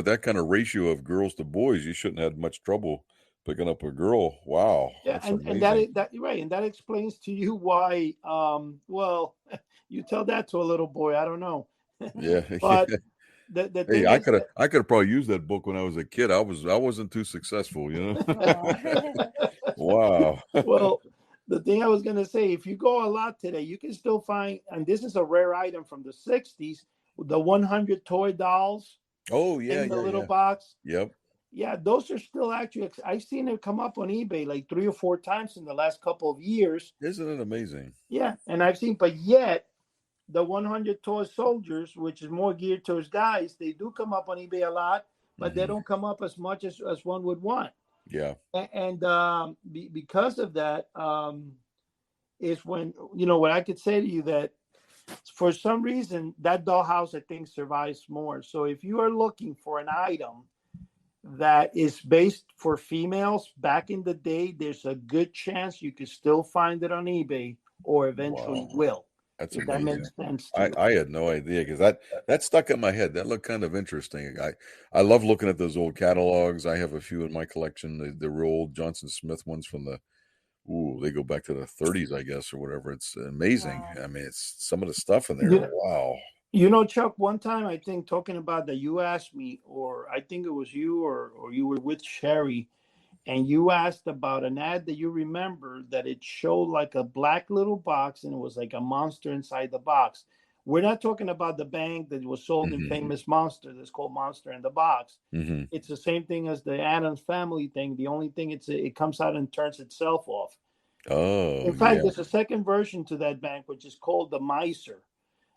that kind of ratio of girls to boys, you shouldn't have much trouble picking up a girl. Wow, yeah, that's and amazing. that right, and that explains to you why. Well, you tell that to a little boy. I don't know, Yeah. but the Hey, thing is I could have probably used that book when I was a kid. I wasn't too successful, Wow. well, the thing I was gonna say, if you go a lot today, you can still find, and this is a rare item from the '60s, the 100 toy dolls Oh yeah, in the yeah, little yeah. box. Yep. Yeah, those are still actually. I've seen it come up on eBay like 3 or 4 times in the last couple of years. Isn't it amazing? Yeah, and I've seen, but yet the 100 toy soldiers, which is more geared towards guys, they do come up on eBay a lot, but they Hmm. don't come up as much as one would want. Yeah. And because of that, is when what I could say to you that for some reason that dollhouse I think survives more. So if you are looking for an item that is based for females back in the day, there's a good chance you could still find it on eBay or eventually Wow. will. That's If that amazing. makes sense to you. I had no idea because that stuck in my head. That looked kind of interesting. I love looking at those old catalogs. I have a few in my collection. The real old Johnson Smith ones from they go back to the 30s, I guess, or whatever. It's amazing. I mean, it's some of the stuff in there. Yeah. Wow. Chuck, one time I think talking about that you asked me, or I think it was you or you were with Cheri, and you asked about an ad that you remember that it showed like a black little box and it was like a monster inside the box. We're not talking about the bank that was sold in Hmm. Famous Monster that's called Monster in the Box. Hmm. It's the same thing as the Adams Family thing. The only thing it comes out and turns itself off. Oh In fact, yeah. there's a second version to that bank, which is called the Miser,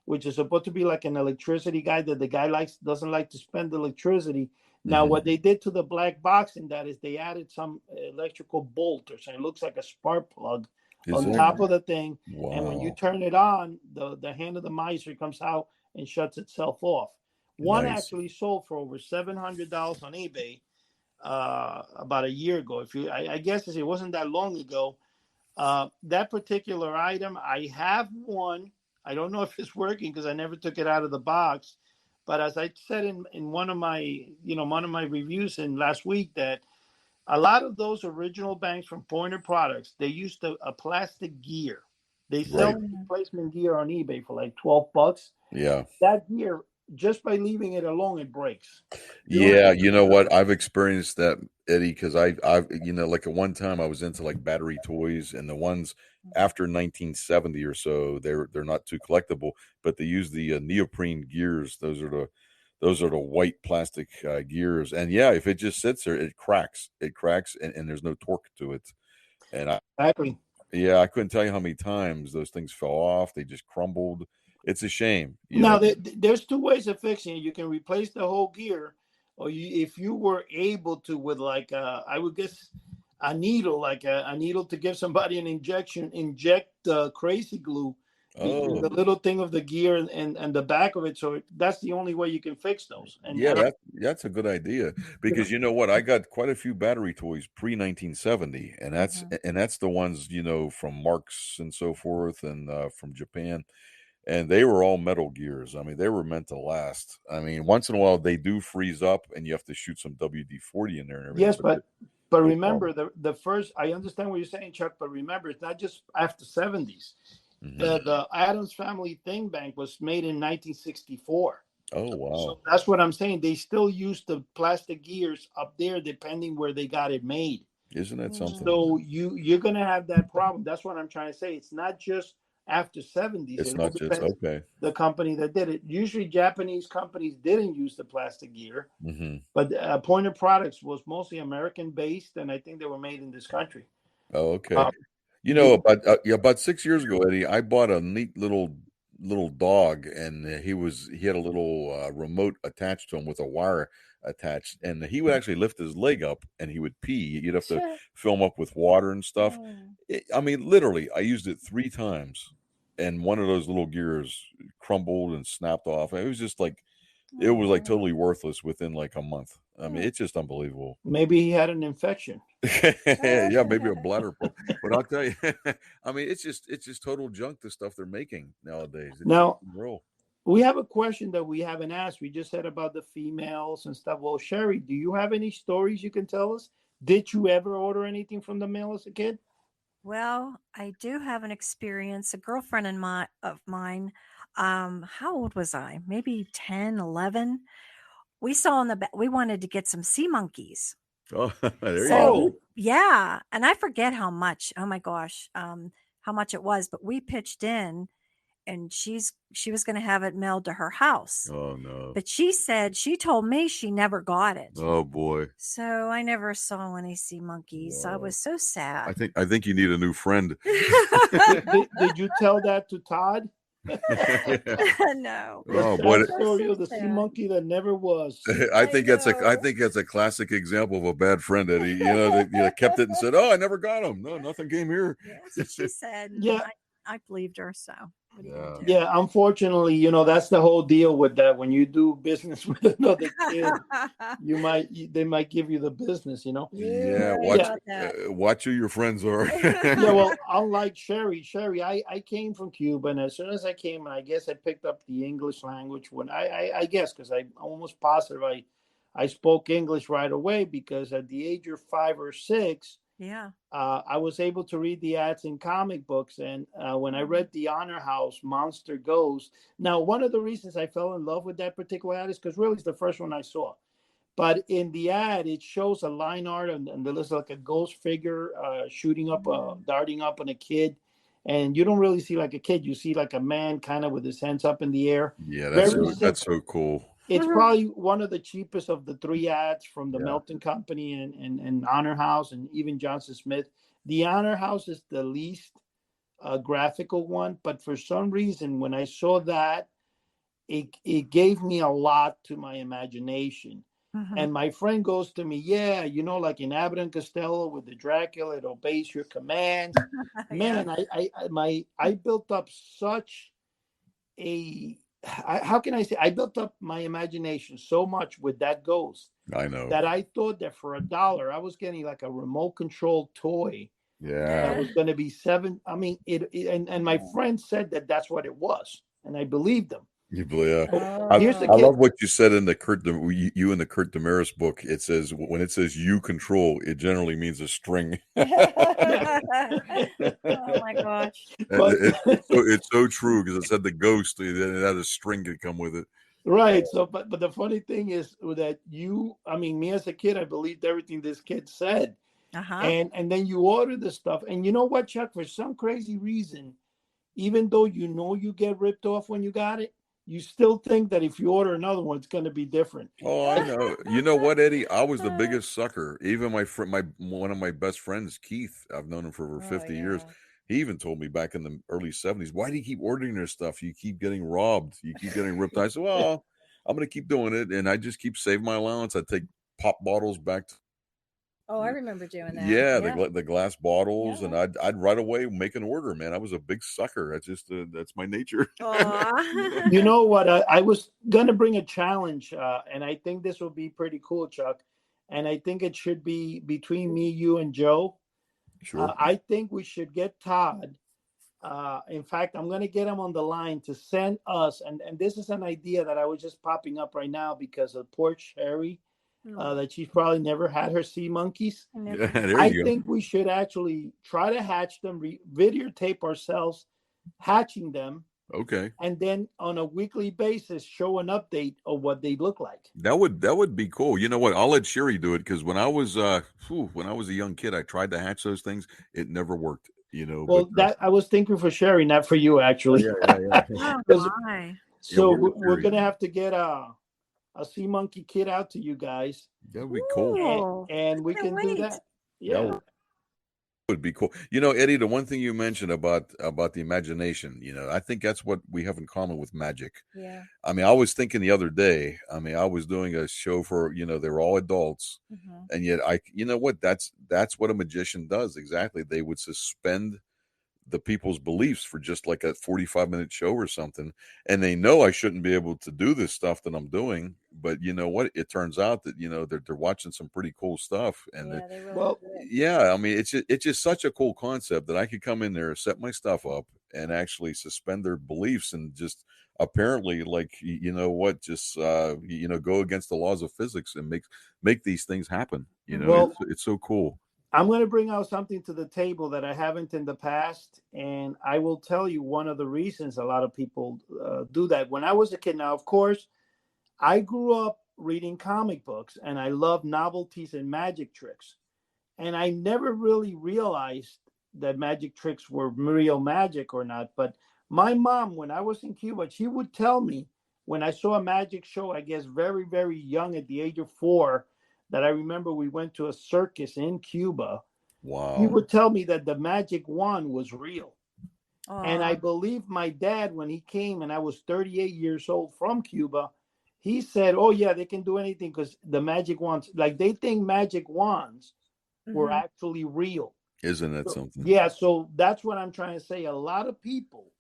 which is supposed to be like an electricity guy that the guy doesn't like to spend electricity. Now, Hmm. what they did to the black box in that is they added some electrical bolt or something. It looks like a spark plug Is on it? top of the thing, and when you Wow. turn it on, the hand of the miser comes out and shuts itself off. One Nice. actually sold for over $700 on eBay about a year ago. I guess it wasn't that long ago. That particular item, I have one. I don't know if it's working because I never took it out of the box. But as I said in one of my reviews in last week, that a lot of those original banks from Pointer Products, they used a plastic gear. They sell Right. replacement gear on eBay for like $12. Yeah. That gear, just by leaving it alone, it breaks. You don't Yeah, have you know what? I've experienced that, Eddie, because I've like at one time I was into like battery toys, and the ones after 1970 or so, they're not too collectible, but they use the neoprene gears. Those are the white plastic gears, and yeah, if it just sits there, it cracks. It cracks, and there's no torque to it. And exactly. I couldn't tell you how many times those things fell off. They just crumbled. It's a shame, Now, there's two ways of fixing it. You can replace the whole gear, or if you were able to with like I would guess a needle, like a needle to give somebody an injection, inject crazy glue between Oh. the little thing of the gear and the back of it. So that's the only way you can fix those. Yeah, that's a good idea because you know what? I got quite a few battery toys pre 1970, and that's the ones from Marks and so forth, and from Japan, and they were all Metal Gears. I mean, they were meant to last. I mean, once in a while they do freeze up, and you have to shoot some WD-40 in there and everything. Yes, but But No remember, problem. the first, I understand what you're saying, Chuck, but remember, it's not just after 70s. Hmm. The Adams Family Thing Bank was made in 1964. Oh So wow! that's what I'm saying. They still use the plastic gears up there, depending where they got it made. Isn't that something? So you're gonna have that problem. That's what I'm trying to say. It's not just after 70s. It's It all not just depends okay. the company that did it. Usually Japanese companies didn't use the plastic gear, Hmm. but Pointer Products was mostly American based, and I think they were made in this country. Oh, okay. Um, You know, the about 6 years ago, Eddie, I bought a neat little dog, and he had a little remote attached to him with a wire attached, and he would actually lift his leg up, and he would pee. You'd have to fill him up with water and stuff. I mean, literally, I used it 3 times, and one of those little gears crumbled and snapped off. It was like totally worthless within like a month. I mean, it's just unbelievable. Maybe he had an infection. Yeah, maybe a bladder problem. But I'll tell you, I mean, it's just total junk. The stuff they're making nowadays. It's Now, real. we have a question that we haven't asked. We just said about the females and stuff. Well, Cheri, do you have any stories you can tell us? Did you ever order anything from the mail as a kid? Well, I do have an experience. A girlfriend of mine, how old was I? Maybe 10, 11. We saw in the we wanted to get some sea monkeys. Oh, there you So go. Oh, yeah, and I forget how much. Oh my gosh, how much it was, but we pitched in, and she was going to have it mailed to her house. Oh no. But she told me she never got it. Oh boy. So I never saw any sea monkeys. I Wow. was so sad. I think you need a new friend. did you tell that to Todd? Yeah. No. The Oh boy. sad story of the sea sad. monkey that never was. I I think that's know. a classic example of a bad friend, Eddie. They kept it and said, "Oh, I never got him. No, nothing came here." Yeah, that's what she said. And Yeah, I believed her. So what are you Yeah. gonna do? yeah. Unfortunately, that's the whole deal with that. When you do business with another kid, they might give you the business. Yeah, You're right watch Yeah, about that. watch who your friends are. yeah. Well, unlike Cheri, I came from Cuba, and as soon as I came, I guess I picked up the English language when I guess because I'm almost positive I spoke English right away because at the age of 5 or 6. Yeah. I was able to read the ads in comic books, and when I read The Honor House, Monster Ghost. Now, one of the reasons I fell in love with that particular ad is because really it's the first one I saw. But in the ad, it shows a line art, and there's like a ghost figure shooting up, darting up on a kid, and you don't really see like a kid. You see like a man kind of with his hands up in the air. Yeah, Very that's simple. so cool. It's probably one of the cheapest of the 3 ads from the Yeah. Melton Company and Honor House and even Johnson Smith. The Honor House is the least graphical one, but for some reason, when I saw that, it gave me a lot to my imagination. Mhm. And my friend goes to me, yeah, like in Abbott and Costello with the Dracula, it obeys your commands. Yeah. Man, I built up such how can I say, I built up my imagination so much with that ghost I know. that I thought that for $1 I was getting like a remote control toy Yeah. that was going to be seven. I mean, and my friend said that that's what it was, and I believed them. Yeah. Here's the I kid. love what you said in the you in the Kurt Damaris book. It says when it says you control, it generally means a string. Yeah. Oh my gosh. But It's so true because it said the ghost. It had a string to come with it. right. So, but the funny thing is that I mean, me as a kid, I believed everything this kid said. Uh-huh. And then you order the stuff, and you know what, Chuck? For some crazy reason, even though you get ripped off when you got it, you still think that if you order another one, it's going to be different. Oh, I know. You know what, Eddie? I was the biggest sucker. Even my friend, one of my best friends, Keith. I've known him for over 50 years. He even told me back in the early 70s, "Why do you keep ordering this stuff? You keep getting robbed. You keep getting ripped." I said, "Well, I'm going to keep doing it, and I just keep saving my allowance. I take pop bottles back to." Oh, I remember doing that. Yeah, Yeah. the glass bottles, Yeah. and I'd right away make an order, man. I was a big sucker. That's just that's my nature. Aw. You know what? I was going to bring a challenge, and I think this will be pretty cool, Chuck. And I think it should be between me, you, and Joe. Sure. I think we should get Todd. In fact, I'm going to get him on the line to send us, and this is an idea that I was just popping up right now because of poor Cheri. that she's probably never had her sea monkeys. There I you go. think we should actually try to hatch them, videotape ourselves hatching them, Okay. and then on a weekly basis show an update of what they look like. That would be cool. You know what? I'll let Cheri do it because when I was a young kid, I tried to hatch those things. It never worked. Well, that I was thinking for Cheri, not for you, actually. yeah. Oh, my. So Yeah, we're gonna have to get a sea monkey kit out to you guys, That would be cool. Ooh, and we can't can do wait. that. Yeah. That would be cool. Eddie, the one thing you mentioned about the imagination, I think that's what we have in common with magic. Yeah. I mean, I was thinking the other day, I was doing a show for, they were all adults. Mhm. And yet that's what a magician does. Exactly. They would suspend the people's beliefs for just like a 45-minute show or something. And they know I shouldn't be able to do this stuff that I'm doing. But you know what? It turns out that, they're watching some pretty cool stuff. And Yeah, they really Well, do it. yeah, I mean, it's just such a cool concept that I could come in there, set my stuff up, and actually suspend their beliefs and just apparently, like, just go against the laws of physics and make these things happen. Well, It's so cool. I'm going to bring out something to the table that I haven't in the past, and I will tell you one of the reasons a lot of people do that. When I was a kid, now, of course, I grew up reading comic books, and I love novelties and magic tricks. And I never really realized that magic tricks were real magic or not. But my mom, when I was in Cuba, she would tell me when I saw a magic show, I guess very, very young at the age of 4, that I remember we went to a circus in Cuba. Wow. He would tell me that the magic wand was real. And I Aw. believe my dad, when he came and I was 38 years old from Cuba, he said, oh, yeah, they can do anything because the magic wands, like they think magic wands were Mhm. actually real. Isn't that So, something? yeah, so that's what I'm trying to say. A lot of people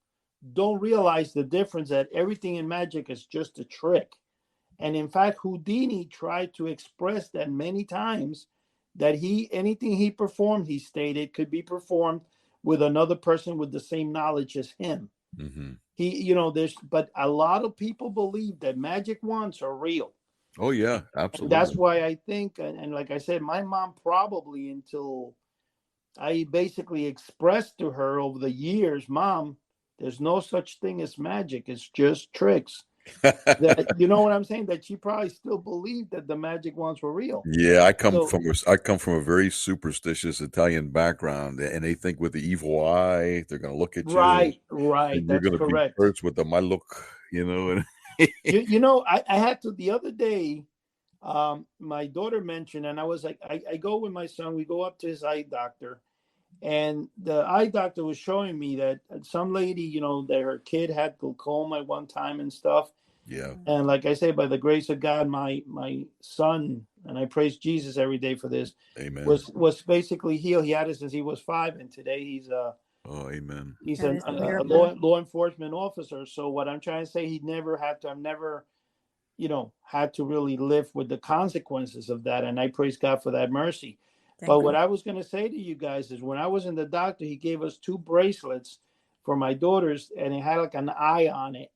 don't realize the difference, that everything in magic is just a trick. And in fact, Houdini tried to express that many times, that anything he performed, he stated, could be performed with another person with the same knowledge as him. Mm-hmm. But a lot of people believe that magic wands are real. Oh, yeah, And that's absolutely. why I think, and like I said, my mom probably, until I basically expressed to her over the years, Mom, there's no such thing as magic. It's just tricks. That, you know what I'm saying? That she probably still believed that the magic wands were real. Yeah, I come So, from a very superstitious Italian background, and they think with the evil eye, they're going to look at you right. and you're That's going to be correct. cursed with them. I look, and I had to the other day. My daughter mentioned, and I was like, I go with my son. We go up to his eye doctor, and the eye doctor was showing me that some lady, that her kid had glaucoma at one time and stuff. yeah, And like I say, by the grace of God, my son, and I praise Jesus every day for this, amen. was basically healed. He had it since he was 5, and today he's Oh, amen. he's That a is a miracle. law enforcement officer. So what I'm trying to say, I've never, had to really live with the consequences of that, and I praise God for that mercy. Thank But you. what I was going to say to you guys is, when I was in the doctor, he gave us 2 bracelets for my daughters, and it had like an eye on it.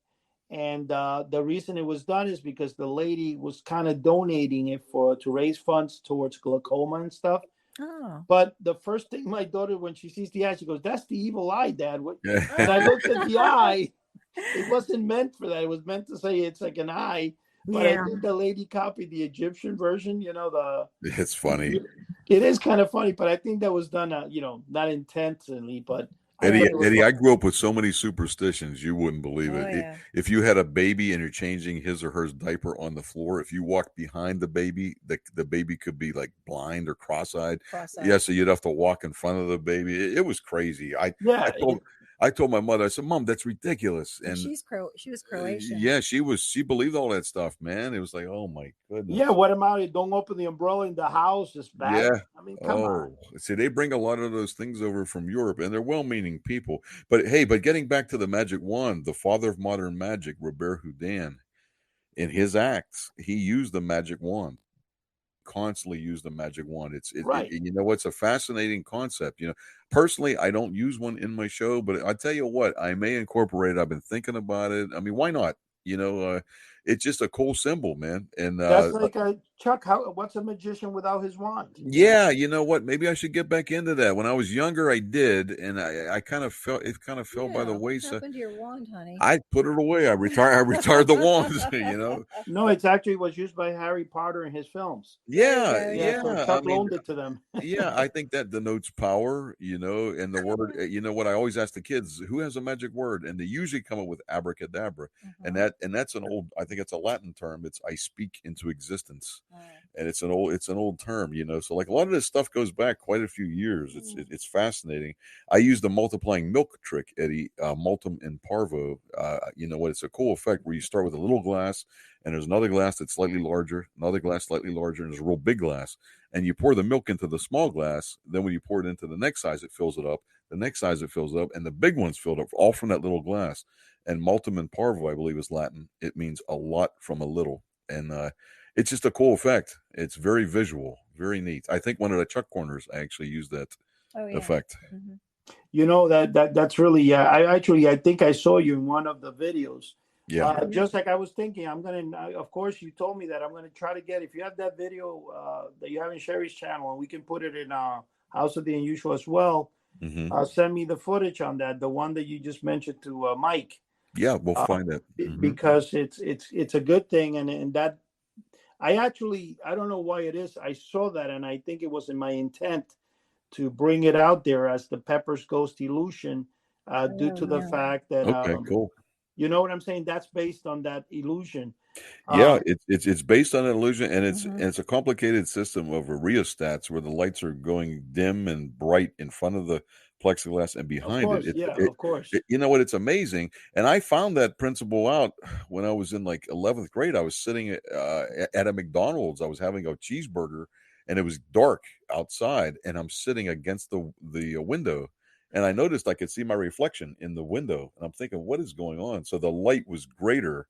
And the reason it was done is because the lady was kind of donating it to raise funds towards glaucoma and stuff. Oh. But the first thing my daughter, when she sees the eye, she goes, "That's the evil eye, Dad." Yeah. And I looked at the eye. It wasn't meant for that. It was meant to say it's like an eye. But I Yeah. think the lady copied the Egyptian version. It's funny. It is kind of funny, but I think that was done, not intentionally. But Eddie, I grew up with so many superstitions, you wouldn't believe Oh, it. yeah. If you had a baby and you're changing his or her diaper on the floor, if you walked behind the baby, the baby could be like blind or cross-eyed. Cross-eyed. Yeah, so you'd have to walk in front of the baby. It was crazy. yeah, I told my mother, I said, Mom, that's ridiculous. And And she was Croatian. yeah, she believed all that stuff, man. It was like, oh my goodness. yeah. What about it? Don't open the umbrella in the house. It's bad. Yeah. I mean, come on. See, they bring a lot of those things over from Europe, and they're well-meaning people. But hey, getting back to the magic wand, the father of modern magic, Robert Houdin, in his acts, he used the magic wand. Constantly used the magic wand. Right. It's a fascinating concept. Personally, I don't use one in my show, but I tell you what, I may incorporate it. I've been thinking about it. I mean, why not? it's just a cool symbol, man. And That's like Chuck. What's a magician without his wand? yeah, you know what? Maybe I should get back into that. When I was younger, I did, and I kind of felt by the What wayside. happened to your wand, honey? I put it away. I retired the wands. You know. No, it's actually was used by Harry Potter in his films. Yeah, Yeah, so yeah. Chuck loaned it to them. Yeah, I think that denotes power, you know, and the word, you know what I always ask the kids, who has a magic word? And they usually come up with abracadabra. And that's an old, I think it's a Latin term. It's I speak into existence. And it's an old term, you know. So like a lot of this stuff goes back quite a few years. It's fascinating. I use the multiplying milk trick, Eddie, multum in parvo. You know what? It's a cool effect where you start with a little glass, and there's another glass that's slightly larger, another glass slightly larger, and there's a real big glass. And you pour the milk into the small glass. Then when you pour it into the next size, it fills it up. The next size, it fills it up. And the big one's filled up, all from that little glass. And multum in parvo, I believe, is Latin. It means a lot from a little. And it's just a cool effect. It's very visual, very neat. I think one of the Chuck Corners actually used that effect. You know, that's really, I think I saw you in one of the videos. Yeah. Just like I was thinking, I'm going to, of course, you told me that I'm going to try to get, if you have that video that you have in Cheri's channel, and we can put it in House of the Unusual as well, send me the footage on that, the one that you just mentioned to Mike. Yeah, we'll find it. Because it's a good thing. And that, I don't know why it is. I saw that, and I think it was in my intent to bring it out there as the Pepper's Ghost illusion due to the fact that, okay, cool. You know what I'm saying? That's based on that illusion. Yeah, it's based on an illusion, and it's a complicated system of rheostats where the lights are going dim and bright in front of the plexiglass and behind it. Of course. You know what? It's amazing, and I found that principle out when I was in like 11th grade. I was sitting at a McDonald's. I was having a cheeseburger, and it was dark outside, and I'm sitting against the window. And I noticed I could see my reflection in the window. And I'm thinking, what is going on? So the light was greater,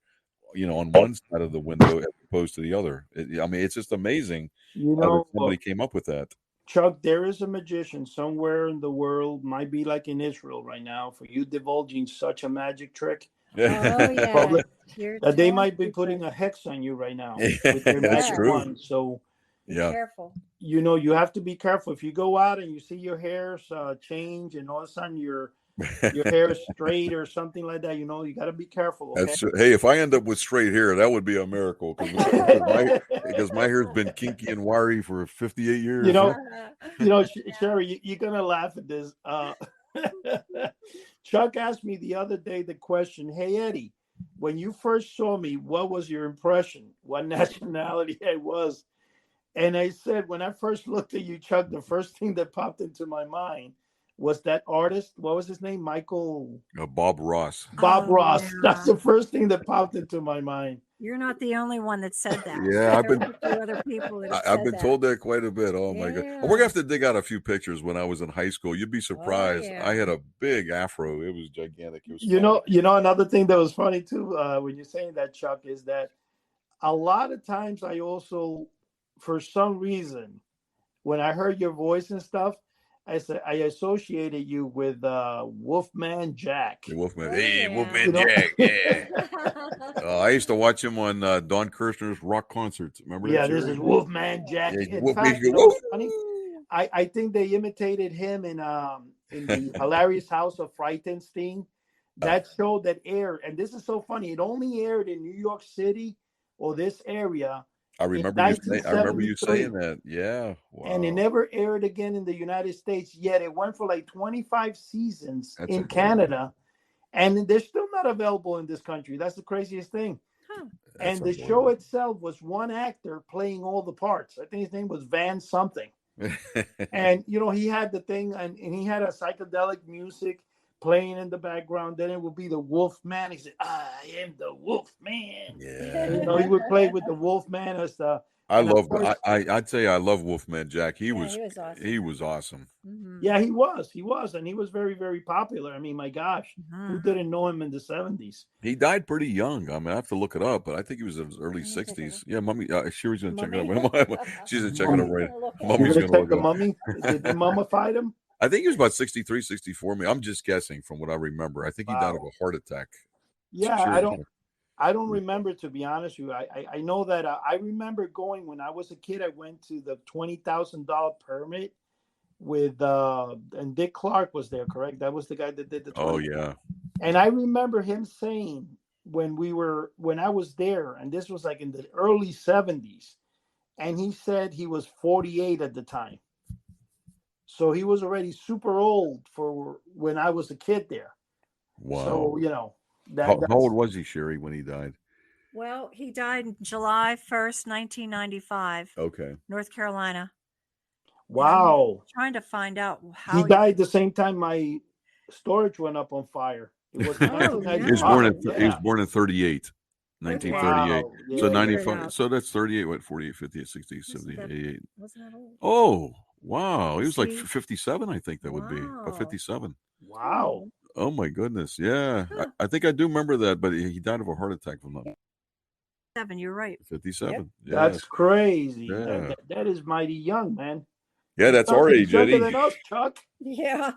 you know, on one side of the window as opposed to the other. I mean, it's just amazing how somebody came up with that. Chuck, there is a magician somewhere in the world, might be like in Israel right now, for you divulging such a magic trick. That they might be putting a hex on you right now with their magic wand. So be careful. You know, you have to be careful. If you go out and you see your hair change and all of a sudden your hair is straight or something like that, you know, you got to be careful. Okay? Hey, if I end up with straight hair, that would be a miracle because my hair's been kinky and wiry for 58 years. You know, Cheri, you're going to laugh at this. Chuck asked me the other day the question, hey, Eddie, when you first saw me, what was your impression? What nationality I was? And I said, when I first looked at you, Chuck, the first thing that popped into my mind was that artist. What was his name? Michael? Bob Ross. Bob Ross. Yeah. That's the first thing that popped into my mind. You're not the only one that said that. Yeah, I've been told that quite a bit. Oh my God. We're going to have to dig out a few pictures when I was in high school. You'd be surprised. I had a big afro. It was gigantic. It was you know, another thing that was funny too, when you're saying that, Chuck, is that a lot of times I also, for some reason, when I heard your voice and stuff, I associated you with Wolfman Jack. Wolfman, Wolfman Jack, yeah. I used to watch him on Don Kirshner's rock concerts. Remember that? Yeah, this is Wolfman Jack. I think they imitated him in the Hilarious House of Frightenstein. That show that aired, and this is so funny. It only aired in New York City or this area. I remember you saying that. Yeah. Wow. And it never aired again in the United States, yet it went for like 25 seasons in Canada. And they're still not available in this country. That's the craziest thing. And the show itself was one actor playing all the parts. I think his name was Van something. And, you know, he had the thing and he had a psychedelic music playing in the background. Then it would be the Wolfman. He said, I am the Wolfman. Yeah. You know, he would play with the Wolfman as the. I'd say I love Wolfman Jack. He was awesome. He was awesome. Mm-hmm. Yeah, he was, and he was very, very popular. I mean, my gosh, who didn't know him in the 70s? He died pretty young. I mean, I have to look it up, but I think he was in his early 60s. Yeah, Mommy, Cheri's gonna check it out. She's gonna check it out right. Mommy's gonna check the mummy. Did they mummify him? I think he was about 63, 64. I'm just guessing from what I remember. I think he died of a heart attack. Yeah, I don't remember, to be honest with you. I know that I remember going when I was a kid. I went to the $20,000 permit with and Dick Clark was there, correct? That was the guy that did the 20. Oh yeah. And I remember him saying when I was there, and this was like in the early 70s, and he said he was 48 at the time. So he was already super old for when I was a kid there. Wow. So, you know, how old was he, Cheri, when he died? Well, he died July 1st, 1995. Okay. North Carolina. Wow. Trying to find out how he died the same time my storage went up on fire. It was 1995. He was born in 38. 1938. Wow. Yeah, So 95. So that's 38, what, 48, 50, 60, 70, 88. Wasn't that old? Oh, wow. He was like 57, I think that would be. 57. Wow. Oh, my goodness. Yeah. I think I do remember that, but he died of a heart attack from that. 7, you're right. 57. Yep. Yeah. That's crazy. Yeah. That is mighty young, man. Yeah, that's our age, Eddie. Younger than us, Chuck. Yeah.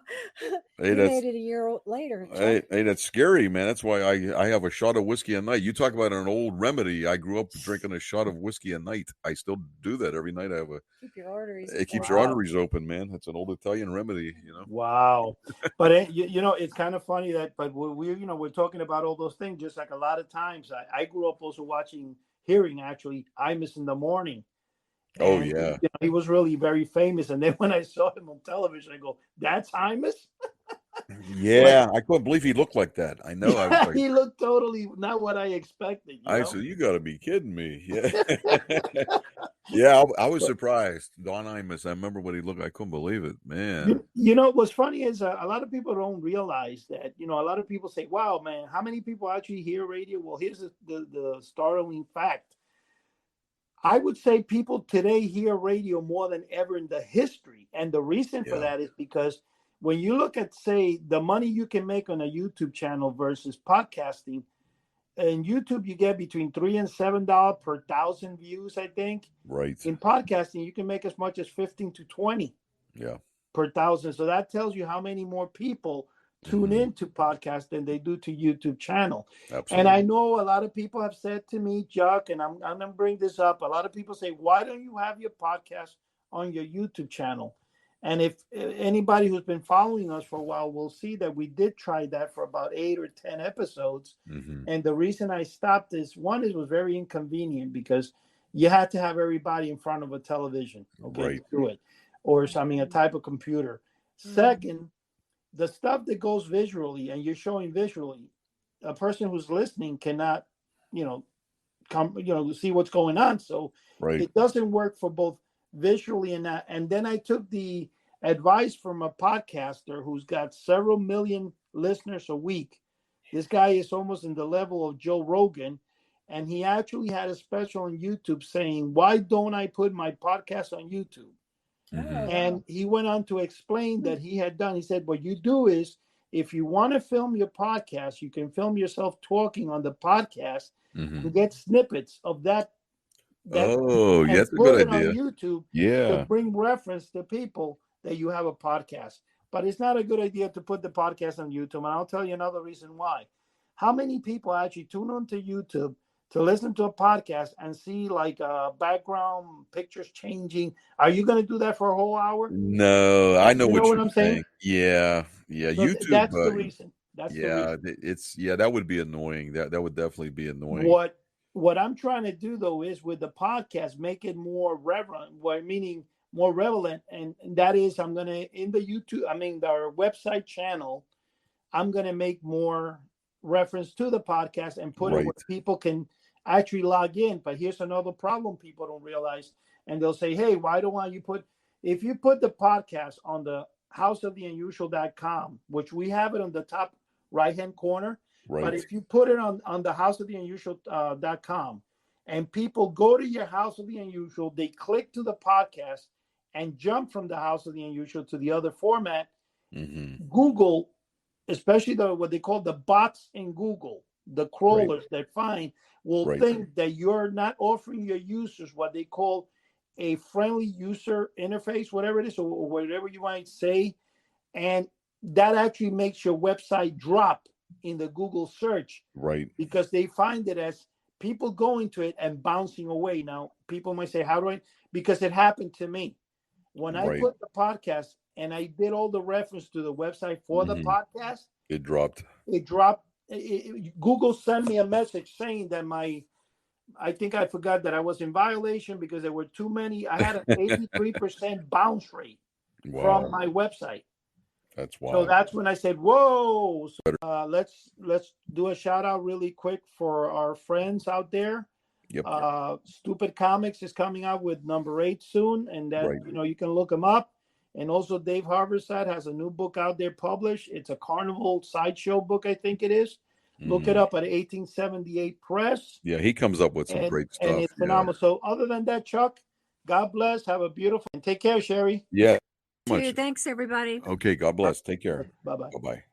Hey, he made it a year later. Hey, that's scary, man. That's why I have a shot of whiskey a night. You talk about an old remedy. I grew up drinking a shot of whiskey a night. I still do that every night. I have keep your arteries. It keeps your arteries open, man. That's an old Italian remedy, you know. Wow. But you know, it's kind of funny that, but we're talking about all those things. Just like a lot of times, I grew up also hearing actually Imus in the Morning. And, yeah. You know, he was really very famous. And then when I saw him on television, I go, "That's Imus." Yeah, I couldn't believe he looked like that. I know. I was like, he looked totally not what I expected. I said, "You got to be kidding me!" Yeah, yeah. I was surprised. Don Imus. I remember what he looked. I couldn't believe it, man. You know what's funny is a lot of people don't realize that. You know, a lot of people say, "Wow, man, how many people actually hear radio?" Well, here's the startling fact. I would say people today hear radio more than ever in the history. And the reason for that is because when you look at, say, the money you can make on a YouTube channel versus podcasting, in YouTube, you get between $3 and $7 per 1,000 views, I think. Right. In podcasting, you can make as much as 15 to 20 per 1,000. So that tells you how many more people tune into podcasts than they do to YouTube channel. Absolutely. And I know a lot of people have said to me, Chuck, and I'm going to bring this up. A lot of people say, why don't you have your podcast on your YouTube channel? And if anybody who's been following us for a while will see that we did try that for about 8 or 10 episodes. And the reason I stopped this, one, it was very inconvenient because you had to have everybody in front of a television, to do it, or a type of computer. Second, the stuff that goes visually and you're showing visually, a person who's listening cannot, see what's going on. So it doesn't work for both visually and that. And then I took the advice from a podcaster who's got several million listeners a week. This guy is almost in the level of Joe Rogan. And he actually had a special on YouTube saying, why don't I put my podcast on YouTube? And he went on to explain that he said, what you do is, if you want to film your podcast, you can film yourself talking on the podcast and get snippets of that. That's a good idea. On YouTube to bring reference to people that you have a podcast. But it's not a good idea to put the podcast on YouTube. And I'll tell you another reason why. How many people actually tune into YouTube to listen to a podcast and see like background pictures changing? Are you going to do that for a whole hour? No, I know what I'm saying. Yeah. So YouTube. That's the reason. That would be annoying. That would definitely be annoying. What I'm trying to do though is with the podcast make it more meaning more relevant, and that is I'm going to in the YouTube, our website channel, I'm going to make more reference to the podcast and put it where people can actually log in. But here's another problem people don't realize, and they'll say, hey, why don't you if you put the podcast on the houseoftheunusual.com, which we have it on the top right hand corner, but if you put it on the houseoftheunusual.com and people go to your House of the Unusual, they click to the podcast and jump from the House of the Unusual to the other format, Google, especially what they call the bots in Google, the crawlers that find, will think that you're not offering your users what they call a friendly user interface, whatever it is, or whatever you might say. And that actually makes your website drop in the Google search, Right. because they find it as people going to it and bouncing away. Now, people might say, how do I? Because it happened to me. When I Right. put the podcast and I did all the reference to the website for the podcast, it dropped. It dropped. Google sent me a message saying that I think I forgot that I was in violation because there were too many. I had an 83% bounce rate from my website. That's wild. So that's when I said, "Whoa!" So, let's do a shout out really quick for our friends out there. Yep. Stupid Comics is coming out with number 8 soon, and that you can look them up. And also, Dave Harborside has a new book out there published. It's a Carnival sideshow book, I think it is. Look it up at 1878 Press. Yeah, he comes up with some great stuff. And it's phenomenal. So other than that, Chuck, God bless. Have a beautiful and take care, Cheri. Yeah. Dude, thanks, everybody. Okay, God bless. Take care. Bye-bye. Bye-bye.